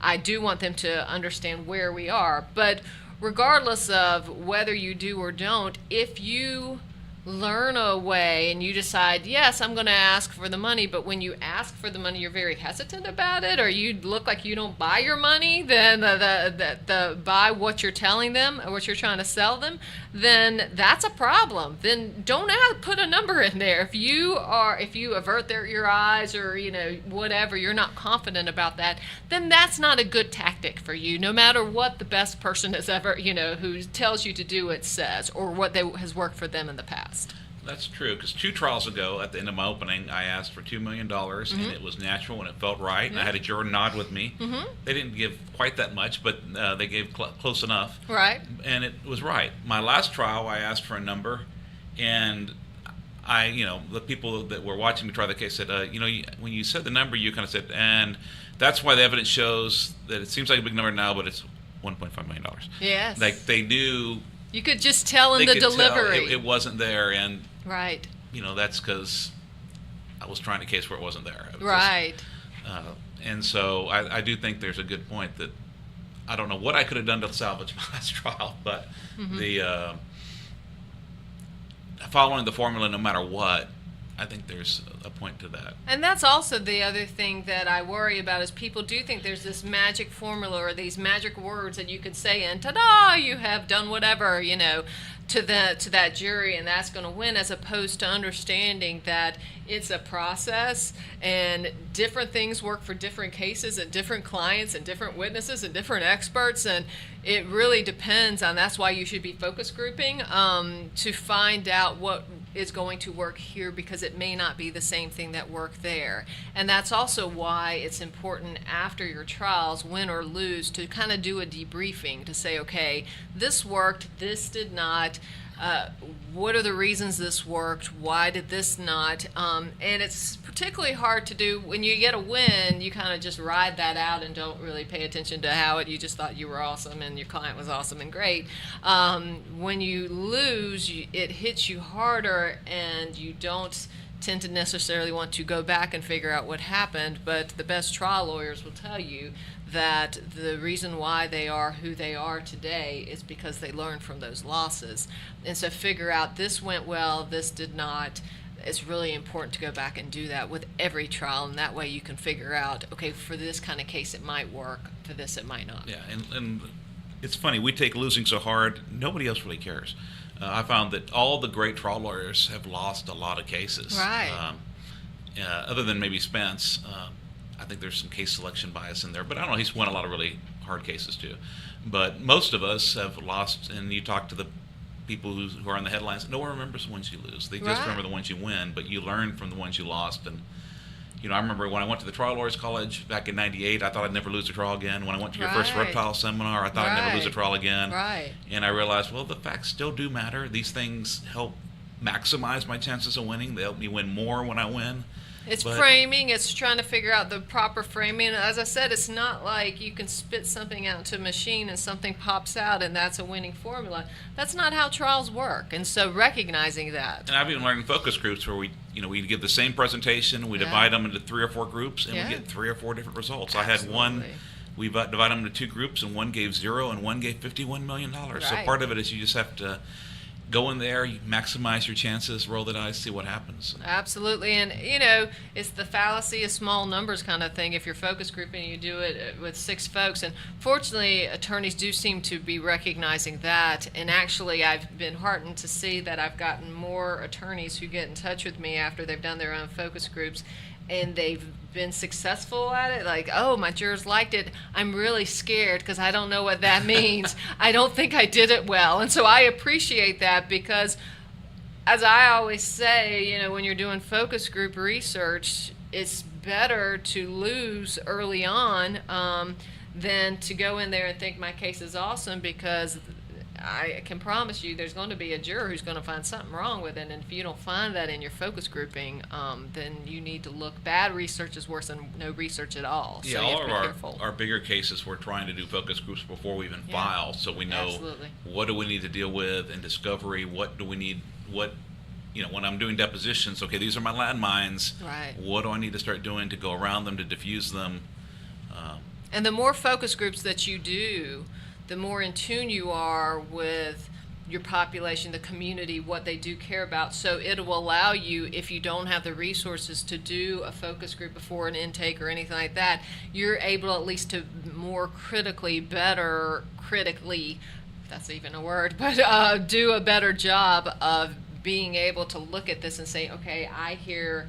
Speaker 9: I do want them to understand where we are. But regardless of whether you do or don't, if you learn a way and you decide, yes, I'm going to ask for the money, but when you ask for the money you're very hesitant about it, or you look like you don't buy your money, then buy what you're telling them or what you're trying to sell them, then that's a problem. Then don't put a number in there. If you avert your eyes, or whatever, you're not confident about that, then that's not a good tactic for you, no matter what the best person has ever, who tells you to do it says, or what has worked for them in the past.
Speaker 1: That's true, because 2 trials ago, at the end of my opening, I asked for $2 million, and it was natural and it felt right, and I had a juror nod with me. They didn't give quite that much, but they gave close enough.
Speaker 9: Right.
Speaker 1: And it was right. My last trial, I asked for a number, and the people that were watching me try the case said, when you said the number, you kind of said, and that's why the evidence shows that it seems like a big number now, but it's $1.5 million.
Speaker 9: Yes.
Speaker 1: Like, they knew.
Speaker 9: You could just tell in
Speaker 1: They
Speaker 9: the
Speaker 1: could tell
Speaker 9: delivery.
Speaker 1: it wasn't there, and
Speaker 9: Right.
Speaker 1: that's because I was trying a case where it wasn't there. It was
Speaker 9: Right.
Speaker 1: and so I do think there's a good point that I don't know what I could have done to salvage my last trial, but the following the formula no matter what, I think there's a point to that.
Speaker 9: And that's also the other thing that I worry about, is people do think there's this magic formula or these magic words that you could say and ta-da, you have done whatever, to that jury, and that's going to win, as opposed to understanding that it's a process and different things work for different cases and different clients and different witnesses and different experts, and it really depends on. That's why you should be focus grouping to find out what is going to work here, because it may not be the same thing that worked there. And that's also why it's important after your trials, win or lose, to kind of do a debriefing to say, okay, this worked, this did not. What are the reasons this worked? Why did this not? And it's particularly hard to do when you get a win. You kind of just ride that out and don't really pay attention to how you just thought you were awesome and your client was awesome and great. When you lose, it hits you harder, and you don't tend to necessarily want to go back and figure out what happened. But the best trial lawyers will tell you that the reason why they are who they are today is because they learned from those losses. And so figure out, this went well, this did not. It's really important to go back and do that with every trial, and that way you can figure out, okay, for this kind of case it might work, for this it might not.
Speaker 1: Yeah, and it's funny, we take losing so hard, nobody else really cares. I found that all the great trial lawyers have lost a lot of cases.
Speaker 9: Right.
Speaker 1: Other than maybe Spence. I think there's some case selection bias in there, but I don't know. He's won a lot of really hard cases too. But most of us have lost, and you talk to the people who are on the headlines. No one remembers the ones you lose. They just remember the ones you win, but you learn from the ones you lost. And I remember when I went to the Trial Lawyers College back in '98, I thought I'd never lose a trial again. When I went to your first reptile seminar, I thought I'd never lose a trial again.
Speaker 9: Right.
Speaker 1: And I realized, well, the facts still do matter. These things help maximize my chances of winning. They help me win more when I win.
Speaker 9: It's framing. It's trying to figure out the proper framing. As I said, it's not like you can spit something out into a machine and something pops out and that's a winning formula. That's not how trials work. And so recognizing that.
Speaker 1: And I've even learned in focus groups where we give the same presentation, we divide them into 3 or 4 groups, and we get 3 or 4 different results.
Speaker 9: Absolutely.
Speaker 1: I had one. We divided them into 2 groups, and one gave 0 and one gave $51 million. So part of it is you just have to go in there, you maximize your chances, roll the dice, see what happens.
Speaker 9: Absolutely. And, it's the fallacy of small numbers kind of thing. If you're focus grouping, you do it with 6 folks. And fortunately, attorneys do seem to be recognizing that. And actually, I've been heartened to see that I've gotten more attorneys who get in touch with me after they've done their own focus groups. And they've been successful at it. Like, oh, my jurors liked it. I'm really scared because I don't know what that means. I don't think I did it well. And so I appreciate that because, as I always say, when you're doing focus group research, it's better to lose early on than to go in there and think my case is awesome, because I can promise you there's going to be a juror who's going to find something wrong with it. And if you don't find that in your focus grouping, then you need to look. Bad research is worse than no research at all. So
Speaker 1: Yeah,
Speaker 9: you have
Speaker 1: all
Speaker 9: to
Speaker 1: of
Speaker 9: be careful.
Speaker 1: our bigger cases, we're trying to do focus groups before we even file, so we know what do we need to deal with in discovery, what do we need, when I'm doing depositions, okay, these are my landmines.
Speaker 9: Right.
Speaker 1: What do I need to start doing to go around them, to diffuse them?
Speaker 9: And the more focus groups that you do, the more in tune you are with your population, the community, what they do care about. So it will allow you, if you don't have the resources to do a focus group before an intake or anything like that, you're able at least to more critically, if that's even a word, but do a better job of being able to look at this and say, okay, I hear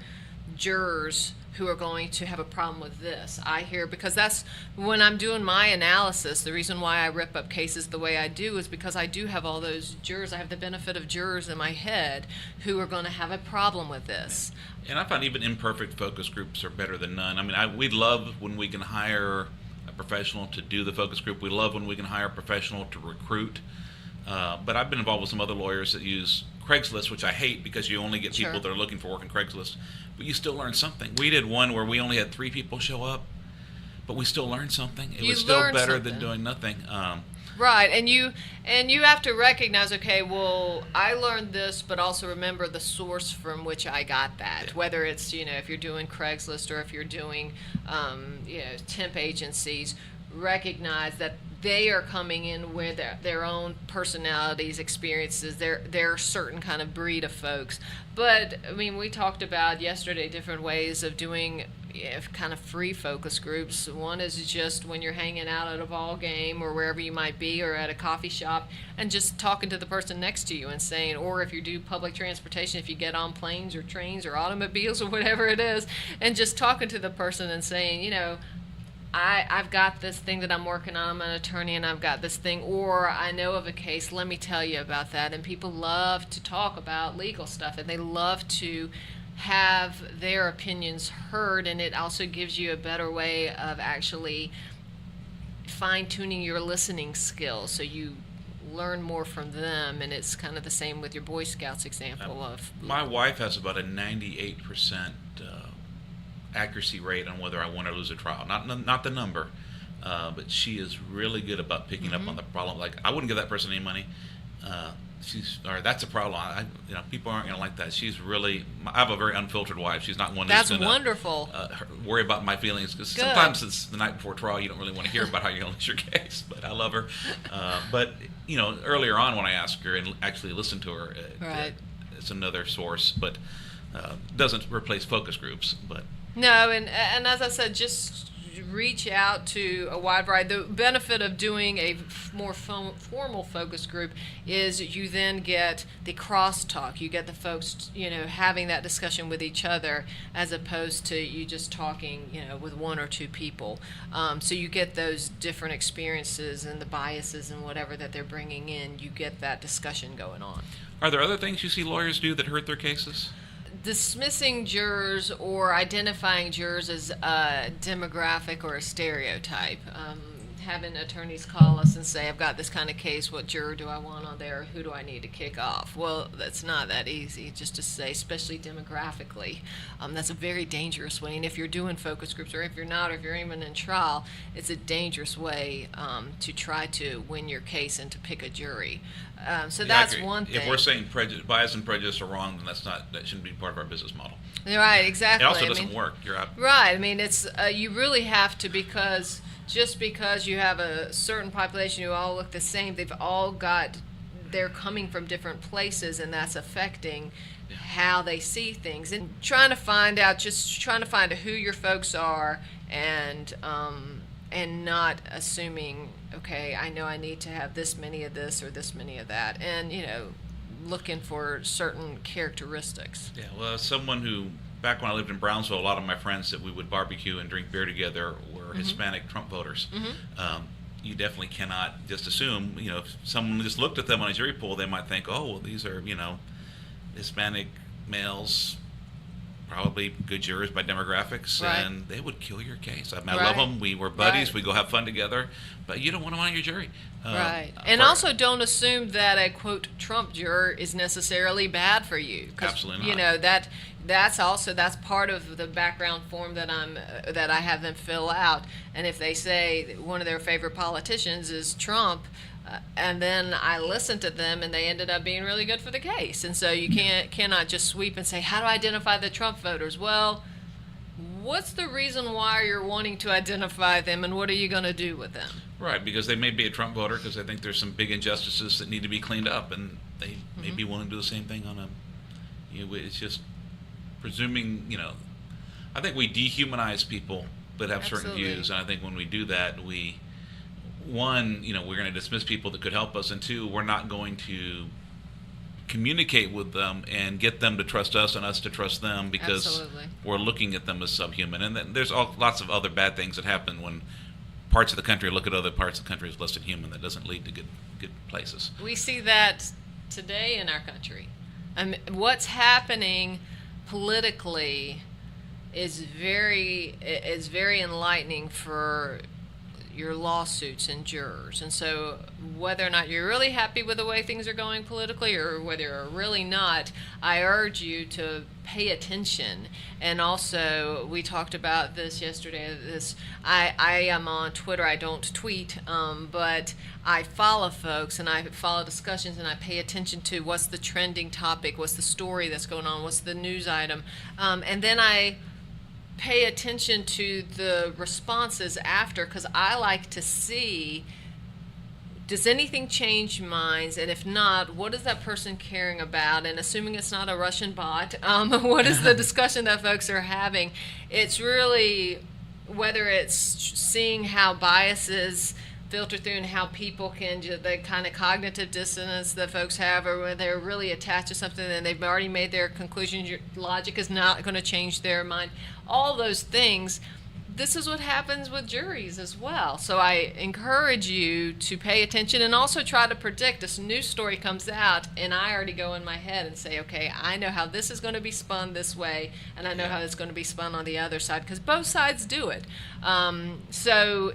Speaker 9: jurors who are going to have a problem with this. Because that's when I'm doing my analysis, the reason why I rip up cases the way I do is because I do have all those jurors. I have the benefit of jurors in my head who are going to have a problem with this.
Speaker 1: And I find even imperfect focus groups are better than none. I mean, we love when we can hire a professional to do the focus group. We love when we can hire a professional to recruit. But I've been involved with some other lawyers that use Craigslist, which I hate because you only get people that are looking for work on Craigslist. But you still learn something. We did one where we only had 3 people show up, but we still learned something. It was still better than doing nothing.
Speaker 9: Right, and you have to recognize, okay, well, I learned this, but also remember the source from which I got that. Yeah. Whether it's if you're doing Craigslist or if you're doing temp agencies, recognize that they are coming in with their own personalities, experiences, their certain kind of breed of folks. But I mean, we talked about yesterday different ways of doing kind of free focus groups. One is just when you're hanging out at a ball game or wherever you might be, or at a coffee shop, and just talking to the person next to you and saying, or if you do public transportation, if you get on planes or trains or automobiles or whatever it is, and just talking to the person and saying, I've got this thing that I'm working on. I'm an attorney and I've got this thing, or I know of a case. Let me tell you about that. And people love to talk about legal stuff, and they love to have their opinions heard, and it also gives you a better way of actually fine-tuning your listening skills, so you learn more from them. And it's kind of the same with your Boy Scouts example of
Speaker 1: my wife has about a 98% accuracy rate on whether I win or lose a trial. Not the number, but she is really good about picking up on the problem. Like, I wouldn't give that person any money. That's a problem. People aren't going to like that. She's really. I have a very unfiltered wife. She's not one that's going to
Speaker 9: wonderful.
Speaker 1: Worry about my feelings, because sometimes it's the night before trial. You don't really want to hear about how you're going to lose your case. But I love her. But earlier on when I asked her and actually listened to her, it's another source, but doesn't replace focus groups. But
Speaker 9: no, and as I said, just reach out to a wide variety. The benefit of doing a more formal focus group is you then get the crosstalk. You get the folks, having that discussion with each other, as opposed to you just talking, with one or two people. So you get those different experiences and the biases and whatever that they're bringing in. You get that discussion going on.
Speaker 1: Are there other things you see lawyers do that hurt their cases?
Speaker 9: Dismissing jurors or identifying jurors as a demographic or a stereotype. Having attorneys call us and say, I've got this kind of case, what juror do I want on there? Who do I need to kick off? Well, that's not that easy just to say, especially demographically. That's a very dangerous way. And if you're doing focus groups, or if you're not, or if you're even in trial, it's a dangerous way to try to win your case and to pick a jury. So
Speaker 1: Yeah,
Speaker 9: that's
Speaker 1: I agree.
Speaker 9: one thing.
Speaker 1: If we're saying bias and prejudice are wrong, then that shouldn't be part of our business model.
Speaker 9: Right, exactly.
Speaker 1: It also doesn't work. You're out.
Speaker 9: Right. I mean, it's you really have to, because just because you have a certain population who all look the same, they're coming from different places, and that's affecting how they see things. And trying to find out who your folks are, and not assuming, okay, I know I need to have this many of this or this many of that, and looking for certain characteristics.
Speaker 1: Yeah, well, as someone who, back when I lived in Brownsville, a lot of my friends that we would barbecue and drink beer together were Hispanic Trump voters. You definitely cannot just assume, if someone just looked at them on a jury pool, they might think, oh, well, these are, Hispanic males, probably good jurors by demographics,
Speaker 9: Right.
Speaker 1: and they would kill your case. I
Speaker 9: Right.
Speaker 1: love them. We were buddies.
Speaker 9: Right.
Speaker 1: We go have fun together, but you don't want them on your jury.
Speaker 9: Right. And also don't assume that a, quote, Trump juror is necessarily bad for you. 'Cause,
Speaker 1: Absolutely not.
Speaker 9: that's part of the background form that I have them fill out. And if they say one of their favorite politicians is Trump, and then I listened to them, and they ended up being really good for the case. And so you cannot just sweep and say, how do I identify the Trump voters? Well, what's the reason why you're wanting to identify them, and what are you going to do with them?
Speaker 1: Right, because they may be a Trump voter because they think there's some big injustices that need to be cleaned up, and they may be willing to do the same thing on it's just presuming, I think we dehumanize people that have certain
Speaker 9: Absolutely.
Speaker 1: views, and I think when we do that, we're going to dismiss people that could help us, and two, we're not going to communicate with them and get them to trust us and us to trust them, because
Speaker 9: Absolutely.
Speaker 1: we're looking at them as subhuman. And then there's lots of other bad things that happen when parts of the country look at other parts of the country as less than human. That doesn't lead to good places.
Speaker 9: We see that today in our country. What's happening politically is very enlightening for your lawsuits and jurors. And so whether or not you're really happy with the way things are going politically, or whether you're really not, I urge you to pay attention. And also, we talked about this yesterday, I am on Twitter. I don't tweet, but I follow folks, and I follow discussions, and I pay attention to what's the trending topic, what's the story that's going on, what's the news item, and then I pay attention to the responses after, because I like to see, does anything change minds, and if not, what is that person caring about? And assuming it's not a Russian bot, what is the discussion that folks are having? It's really, whether it's seeing how biases filter through and how people can the kind of cognitive dissonance that folks have, or when they're really attached to something and they've already made their conclusions, your logic is not going to change their mind. All those things, this is what happens with juries as well. So I encourage you to pay attention, and also try to predict. This news story comes out, and I already go in my head and say, okay, I know how this is going to be spun this way, and I know how it's going to be spun on the other side, because both sides do it. So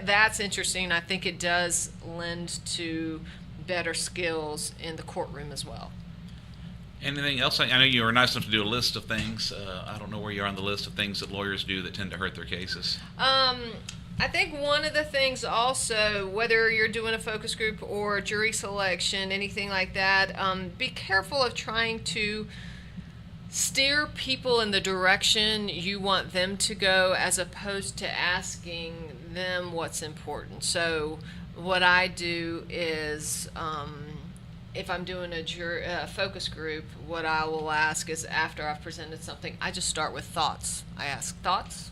Speaker 9: that's interesting. I think it does lend to better skills in the courtroom as well.
Speaker 1: Anything else? I know you were nice enough to do a list of things. I don't know where you are on the list of things that lawyers do that tend to hurt their cases.
Speaker 9: I think one of the things also, whether you're doing a focus group or jury selection, anything like that, be careful of trying to steer people in the direction you want them to go, as opposed to asking them what's important. So what I do is, if I'm doing a focus group, what I will ask is, after I've presented something, I just start with thoughts. I ask thoughts,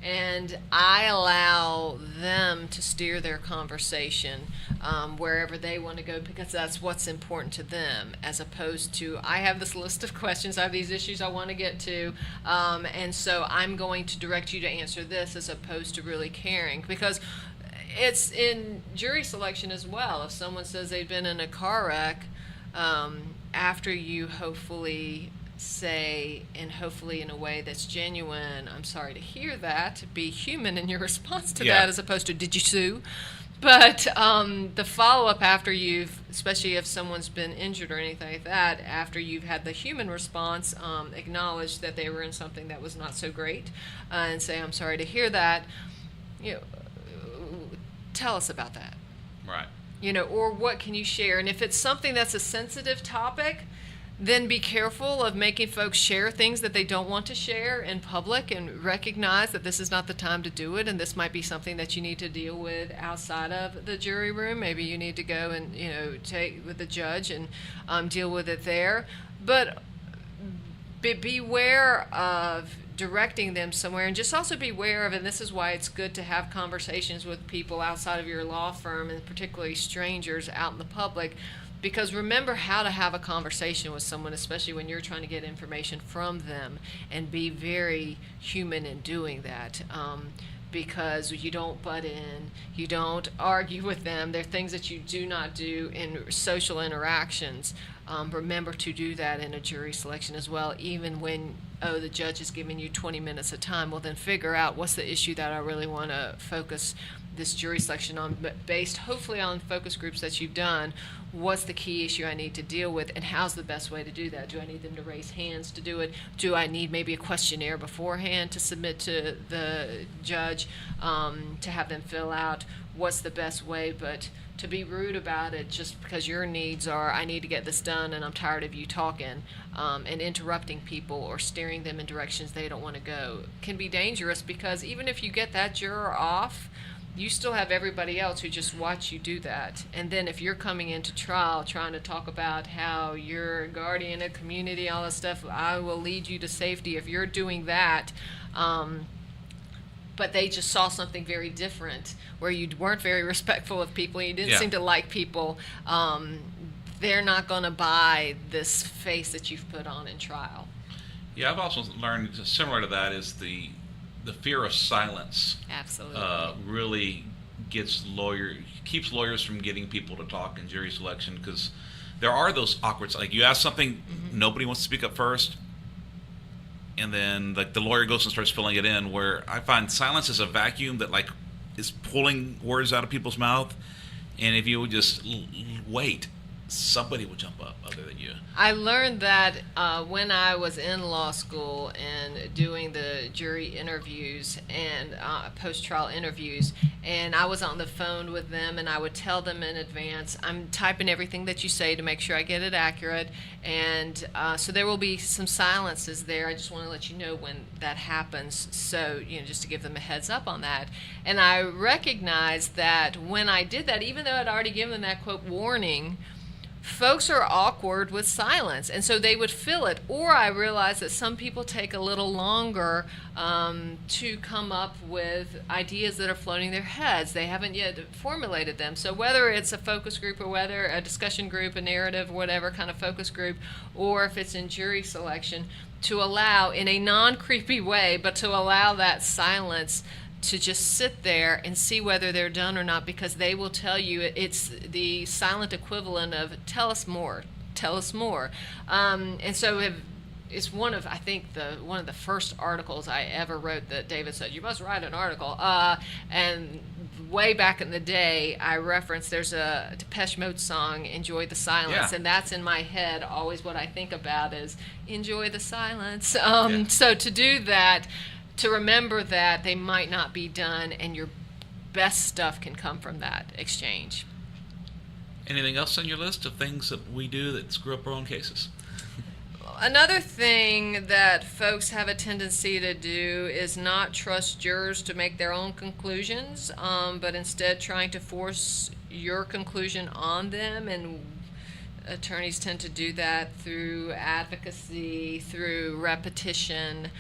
Speaker 9: and I allow them to steer their conversation wherever they want to go, because that's what's important to them, as opposed to, I have this list of questions, I have these issues I want to get to, and so I'm going to direct you to answer this, as opposed to really caring. Because it's in jury selection as well. If someone says they've been in a car wreck, after you hopefully say, and hopefully in a way that's genuine, I'm sorry to hear that, be human in your response to that, as opposed to, did you sue? But the follow-up after you've, especially if someone's been injured or anything like that, after you've had the human response, acknowledge that they were in something that was not so great, and say, I'm sorry to hear that, tell us about that.
Speaker 1: Right.
Speaker 9: Or what can you share? And if it's something that's a sensitive topic, then be careful of making folks share things that they don't want to share in public, and recognize that this is not the time to do it, and this might be something that you need to deal with outside of the jury room. Maybe you need to go and, take with the judge and deal with it there. But beware of directing them somewhere, and just also beware of, and this is why it's good to have conversations with people outside of your law firm, and particularly strangers out in the public, because remember how to have a conversation with someone, especially when you're trying to get information from them, and be very human in doing that. Because you don't butt in, you don't argue with them. There are things that you do not do in social interactions. Remember to do that in a jury selection as well, even when, the judge is giving you 20 minutes of time. Well, then figure out, what's the issue that I really want to focus this jury selection on, based hopefully on focus groups that you've done. What's the key issue I need to deal with, and how's the best way to do that? Do I need them to raise hands to do it? Do I need maybe a questionnaire beforehand to submit to the judge, to have them fill out? What's the best way? But to be rude about it just because your needs are, I need to get this done and I'm tired of you talking, and interrupting people or steering them in directions they don't want to go, can be dangerous, because even if you get that juror off, you still have everybody else who just watch you do that. And then if you're coming into trial trying to talk about how you're a guardian of community, all this stuff, I will lead you to safety, if you're doing that, but they just saw something very different, where you weren't very respectful of people, you didn't seem to like people, they're not going to buy this face that you've put on in trial.
Speaker 1: Yeah, I've also learned, similar to that, is the fear of silence.
Speaker 9: Absolutely.
Speaker 1: Really keeps lawyers from getting people to talk in jury selection, because there are those awkward, like you ask something, nobody wants to speak up first, and then like the lawyer goes and starts filling it in, where I find silence is a vacuum that like is pulling words out of people's mouth, and if you would just wait, somebody will jump up other than you.
Speaker 9: I learned that when I was in law school and doing the jury interviews and post-trial interviews, and I was on the phone with them, and I would tell them in advance, I'm typing everything that you say to make sure I get it accurate, and so there will be some silences there. I just want to let you know when that happens, so just to give them a heads up on that. And I recognized that when I did that, even though I'd already given them that quote warning, folks are awkward with silence, and so they would fill it. Or I realized that some people take a little longer to come up with ideas that are floating in their heads. They haven't yet formulated them. So whether it's a focus group, or whether a discussion group, a narrative, whatever kind of focus group, or if it's in jury selection, to allow, in a non-creepy way, but to allow that silence to just sit there and see whether they're done or not, because they will tell you. It's the silent equivalent of tell us more. And so it's one of the first articles I ever wrote that David said, you must write an article. And way back in the day, I referenced, there's a Depeche Mode song, Enjoy the Silence, and that's in my head always. What I think about is enjoy the silence. So to do that, to remember that they might not be done, and your best stuff can come from that exchange.
Speaker 1: Anything else on your list of things that we do that screw up our own cases?
Speaker 9: Another thing that folks have a tendency to do is not trust jurors to make their own conclusions, but instead trying to force your conclusion on them, and attorneys tend to do that through advocacy, through repetition,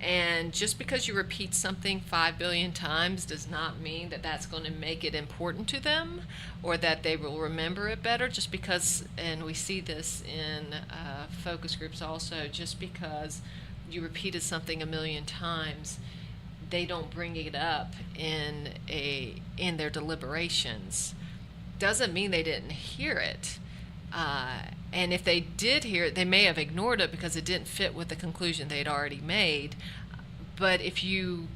Speaker 9: And just because you repeat something 5 billion times does not mean that that's going to make it important to them or that they will remember it better. Just because, and we see this in focus groups also, just because you repeated something 1,000,000 times, they don't bring it up in their deliberations. Doesn't mean they didn't hear it. And if they did hear it, they may have ignored it because it didn't fit with the conclusion they'd already made. But if you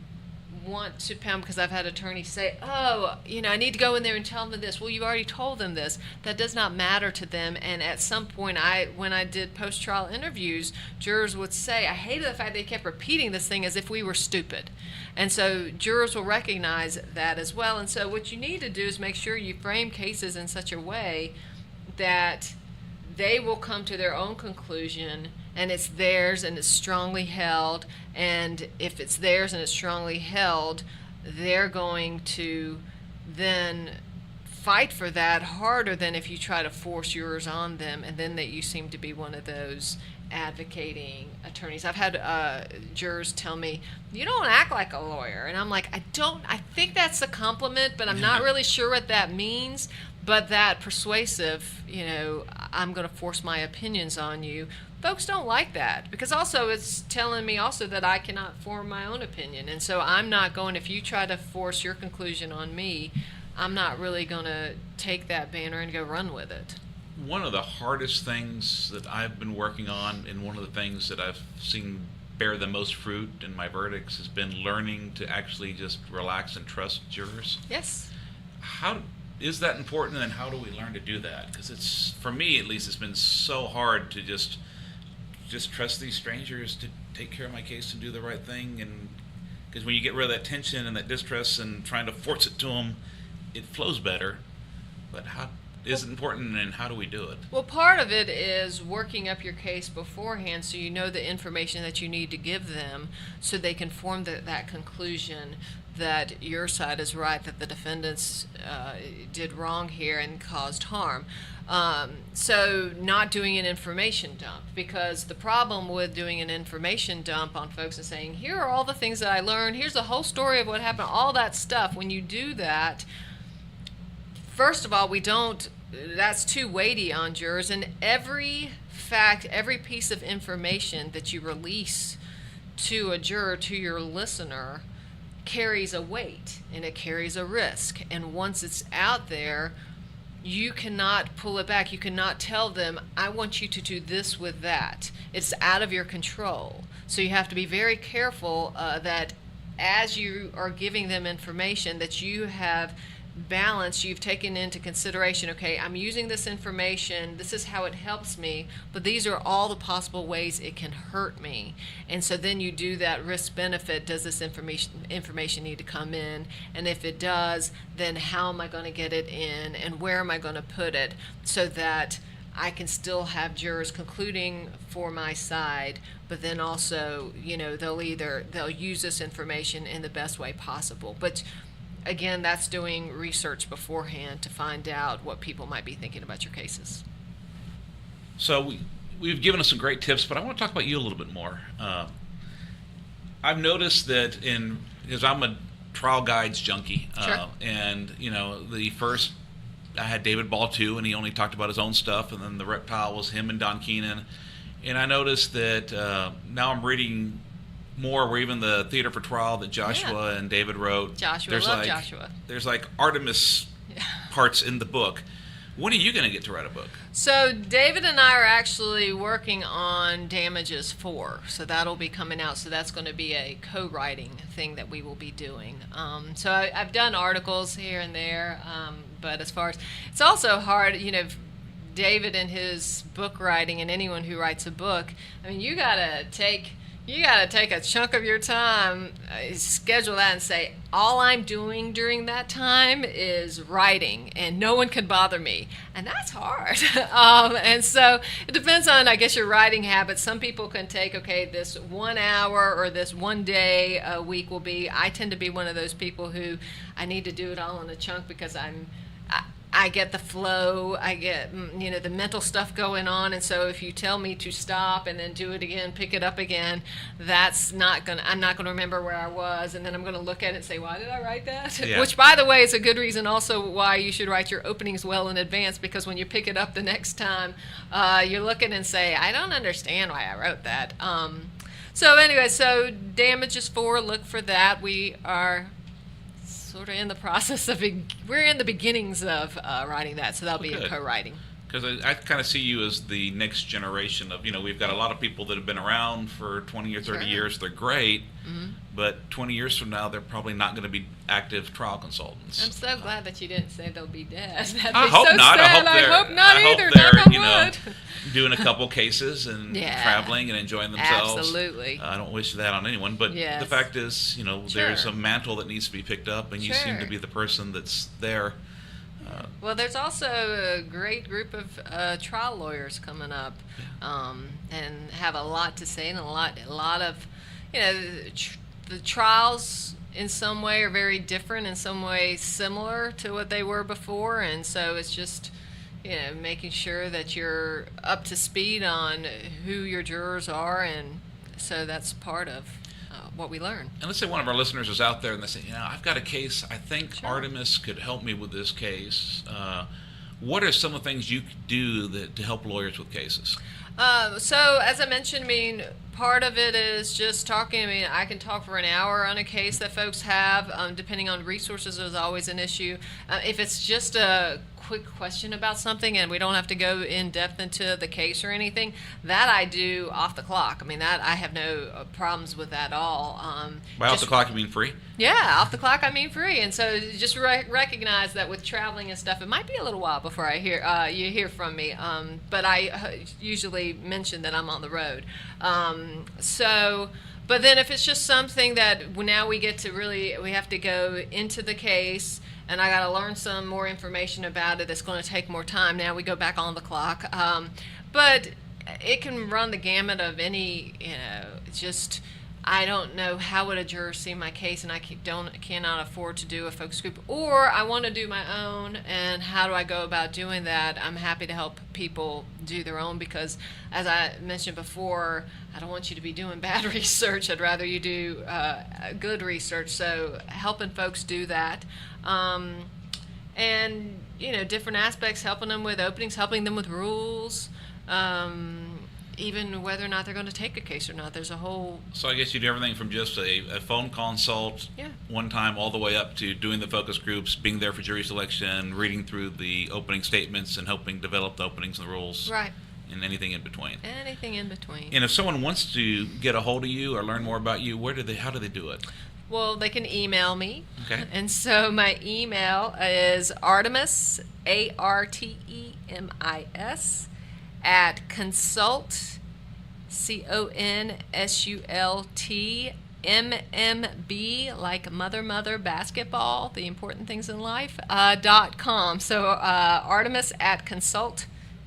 Speaker 9: want to pound, because I've had attorneys say, oh, I need to go in there and tell them this. Well, you already told them this. That does not matter to them. And at some point, when I did post-trial interviews, jurors would say, I hated the fact they kept repeating this thing as if we were stupid. And so jurors will recognize that as well. And so what you need to do is make sure you frame cases in such a way that they will come to their own conclusion, and it's theirs and it's strongly held. And if it's theirs and it's strongly held, they're going to then fight for that harder than if you try to force yours on them, and then that you seem to be one of those advocating attorneys. I've had jurors tell me, you don't act like a lawyer. And I'm like, I think that's a compliment, but I'm not really sure what that means. But that persuasive, I'm going to force my opinions on you. Folks don't like that, because also it's telling me also that I cannot form my own opinion. And so I'm not going, if you try to force your conclusion on me, I'm not really going to take that banner and go run with it.
Speaker 1: One of the hardest things that I've been working on, and one of the things that I've seen bear the most fruit in my verdicts, has been learning to actually just relax and trust jurors.
Speaker 9: Yes.
Speaker 1: How is that important, and how do we learn to do that? Because it's, for me at least, it's been so hard to just trust these strangers to take care of my case and do the right thing. And because when you get rid of that tension and that distrust and trying to force it to them, it flows better. But how is it important, and how do we do it?
Speaker 9: Well, part of it is working up your case beforehand so you know the information that you need to give them so they can form that conclusion that your side is right, that the defendants did wrong here and caused harm. So not doing an information dump, because the problem with doing an information dump on folks and saying, here are all the things that I learned, here's the whole story of what happened, all that stuff, when you do that, first of all, that's too weighty on jurors, and every fact, every piece of information that you release to a juror, to your listener, carries a weight and it carries a risk. And once it's out there, you cannot pull it back. You cannot tell them, I want you to do this with that. It's out of your control. So you have to be very careful that as you are giving them information, that you have balance, you've taken into consideration, okay, I'm using this information, this is how it helps me, but these are all the possible ways it can hurt me. And so then you do that risk benefit. Does this information need to come in? And if it does, then how am I going to get it in, and where am I going to put it, so that I can still have jurors concluding for my side, but then also, they'll use this information in the best way possible. But again, that's doing research beforehand to find out what people might be thinking about your cases.
Speaker 1: So we've given us some great tips, but I want to talk about you a little bit more. I've noticed that because I'm a trial guides junkie,
Speaker 9: Sure.
Speaker 1: And the first, I had David Ball too, and he only talked about his own stuff, and then the reptile was him and Don Keenan. And I noticed that now I'm reading more, where even the Theater for Trial that Joshua and David wrote.
Speaker 9: Joshua.
Speaker 1: There's like Artemis parts in the book. When are you going to get to write a book?
Speaker 9: So David and I are actually working on Damages 4, so that'll be coming out. So that's going to be a co-writing thing that we will be doing. So I've done articles here and there, but as far as, it's also hard, David and his book writing, and anyone who writes a book, I mean, you gotta take a chunk of your time, schedule that, and say, all I'm doing during that time is writing, and no one can bother me. And that's hard. And so it depends on, I guess, your writing habits. Some people can take, okay, this 1 hour or this 1 day a week will be, I tend to be one of those people who, I need to do it all in a chunk, because I get the flow, I get, the mental stuff going on, and so if you tell me to stop and then do it again, pick it up again, I'm not gonna remember where I was, and then I'm gonna look at it and say, why did I write that?
Speaker 1: Yeah.
Speaker 9: Which, by the way, is a good reason also why you should write your openings well in advance, because when you pick it up the next time, you're looking and say, I don't understand why I wrote that. So anyway, so damages 4, look for that. We are sort of in the process of, we're in the beginnings of writing that, so that'll be a co-writing.
Speaker 1: Because I kind of see you as the next generation of, we've got a lot of people that have been around for 20 or 30 years. They're great, but 20 years from now, they're probably not going to be active trial consultants.
Speaker 9: I'm so glad that you didn't say they'll be dead. That'd
Speaker 1: I
Speaker 9: be
Speaker 1: hope
Speaker 9: so
Speaker 1: not.
Speaker 9: sad.
Speaker 1: I
Speaker 9: hope not either.
Speaker 1: they're,
Speaker 9: Knock on wood.
Speaker 1: doing a couple cases and traveling and enjoying themselves.
Speaker 9: Absolutely.
Speaker 1: I don't wish that on anyone, but the fact is, there's a mantle that needs to be picked up, and you seem to be the person that's there.
Speaker 9: Well, there's also a great group of trial lawyers coming up, and have a lot to say, and a lot of, the trials in some way are very different, in some way similar to what they were before, and so it's just, making sure that you're up to speed on who your jurors are, and so that's part of what we learn. And
Speaker 1: let's say one of our listeners is out there and they say, I've got a case, I think Artemis could help me with this case. What are some of the things you could do to help lawyers with cases?
Speaker 9: So as I mentioned, part of it is just talking. I can talk for an hour on a case that folks have. Depending on resources, there's always an issue. If it's just a quick question about something and we don't have to go in depth into the case or anything, that I do off the clock. That I have no problems with that at all.
Speaker 1: By off the clock, you mean free?
Speaker 9: Yeah, off the clock I mean free, and so just recognize that with traveling and stuff, it might be a little while before I you hear from me. But I usually mention that I'm on the road. But then if it's just something that now we have to go into the case, and I got to learn some more information about it, it's going to take more time. Now we go back on the clock. But it can run the gamut of any, I don't know how would a juror see my case, and I cannot afford to do a focus group, or I want to do my own, and how do I go about doing that? I'm happy to help people do their own, because as I mentioned before, I don't want you to be doing bad research. I'd rather you do good research, so helping folks do that. And different aspects, helping them with openings, helping them with rules, even whether or not they're going to take a case or not. There's a whole...
Speaker 1: So I guess you do everything from just a phone consult one time all the way up to doing the focus groups, being there for jury selection, reading through the opening statements, and helping develop the openings and the rules.
Speaker 9: Right.
Speaker 1: And anything in between.
Speaker 9: Anything in between.
Speaker 1: And if someone wants to get a hold of you or learn more about you, how do they do it?
Speaker 9: Well, they can email me.
Speaker 1: Okay.
Speaker 9: And so my email is Artemis, Artemis, at consult, CONSULT, MMB, like mother, basketball, the important things in life, .com. So Artemis at consult,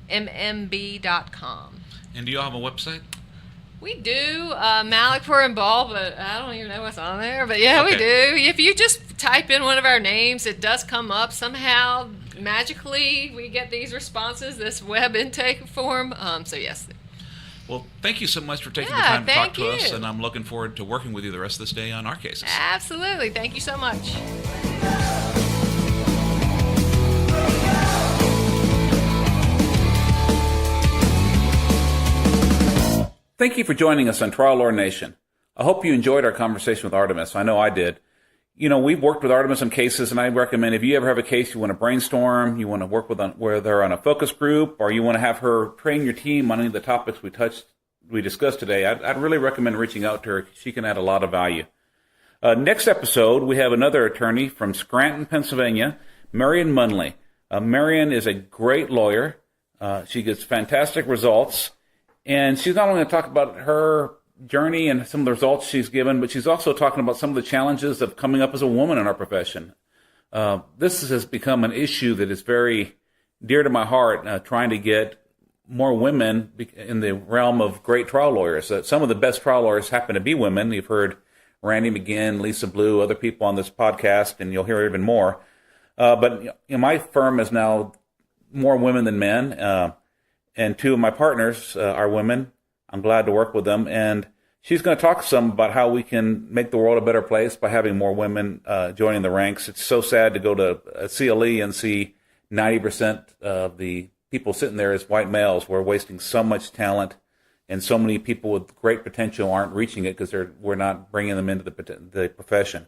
Speaker 9: MMB.com.
Speaker 1: And do you all have a website?
Speaker 9: We do, Malekpour and Ball, but I don't even know what's on there. But yeah,
Speaker 1: Okay.
Speaker 9: we do. If you just type in one of our names, it does come up. Somehow, magically, we get these responses, this web intake form. So yes.
Speaker 1: Well, thank you so much for taking the time to talk to us,
Speaker 9: you.
Speaker 1: and I'm looking forward to working with you the rest of this day on our cases.
Speaker 9: Absolutely. Thank you so much.
Speaker 8: Thank you for joining us on Trial Lawyer Nation. I hope you enjoyed our conversation with Artemis. I know I did. We've worked with Artemis on cases, and I recommend if you ever have a case you want to brainstorm, you want to work with her on a focus group, or you want to have her train your team on any of the topics we discussed today, I'd really recommend reaching out to her. She can add a lot of value. Next episode, we have another attorney from Scranton, Pennsylvania, Marion Munley. Marion is a great lawyer. She gets fantastic results. And she's not only going to talk about her journey and some of the results she's given, but she's also talking about some of the challenges of coming up as a woman in our profession. This has become an issue that is very dear to my heart, trying to get more women in the realm of great trial lawyers. Some of the best trial lawyers happen to be women. You've heard Randy McGinn, Lisa Blue, other people on this podcast, and you'll hear even more. But my firm is now more women than men, and two of my partners are women. I'm glad to work with them, and she's going to talk some about how we can make the world a better place by having more women joining the ranks. It's so sad to go to a CLE and see 90% of the people sitting there as white males. We're wasting so much talent, and so many people with great potential aren't reaching it because we're not bringing them into the profession.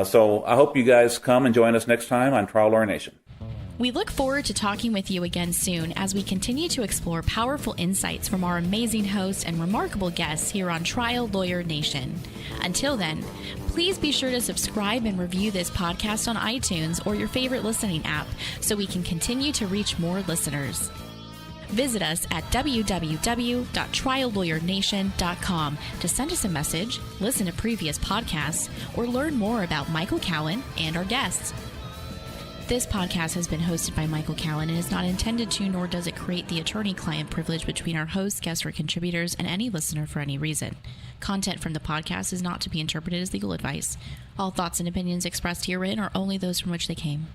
Speaker 8: So I hope you guys come and join us next time on Trial Lawyer Nation.
Speaker 7: We look forward to talking with you again soon as we continue to explore powerful insights from our amazing hosts and remarkable guests here on Trial Lawyer Nation. Until then, please be sure to subscribe and review this podcast on iTunes or your favorite listening app so we can continue to reach more listeners. Visit us at www.triallawyernation.com to send us a message, listen to previous podcasts, or learn more about Michael Cowen and our guests. This podcast has been hosted by Michael Cowen and is not intended to, nor does it create the attorney-client privilege between our hosts, guests, or contributors and any listener for any reason. Content from the podcast is not to be interpreted as legal advice. All thoughts and opinions expressed herein are only those from which they came.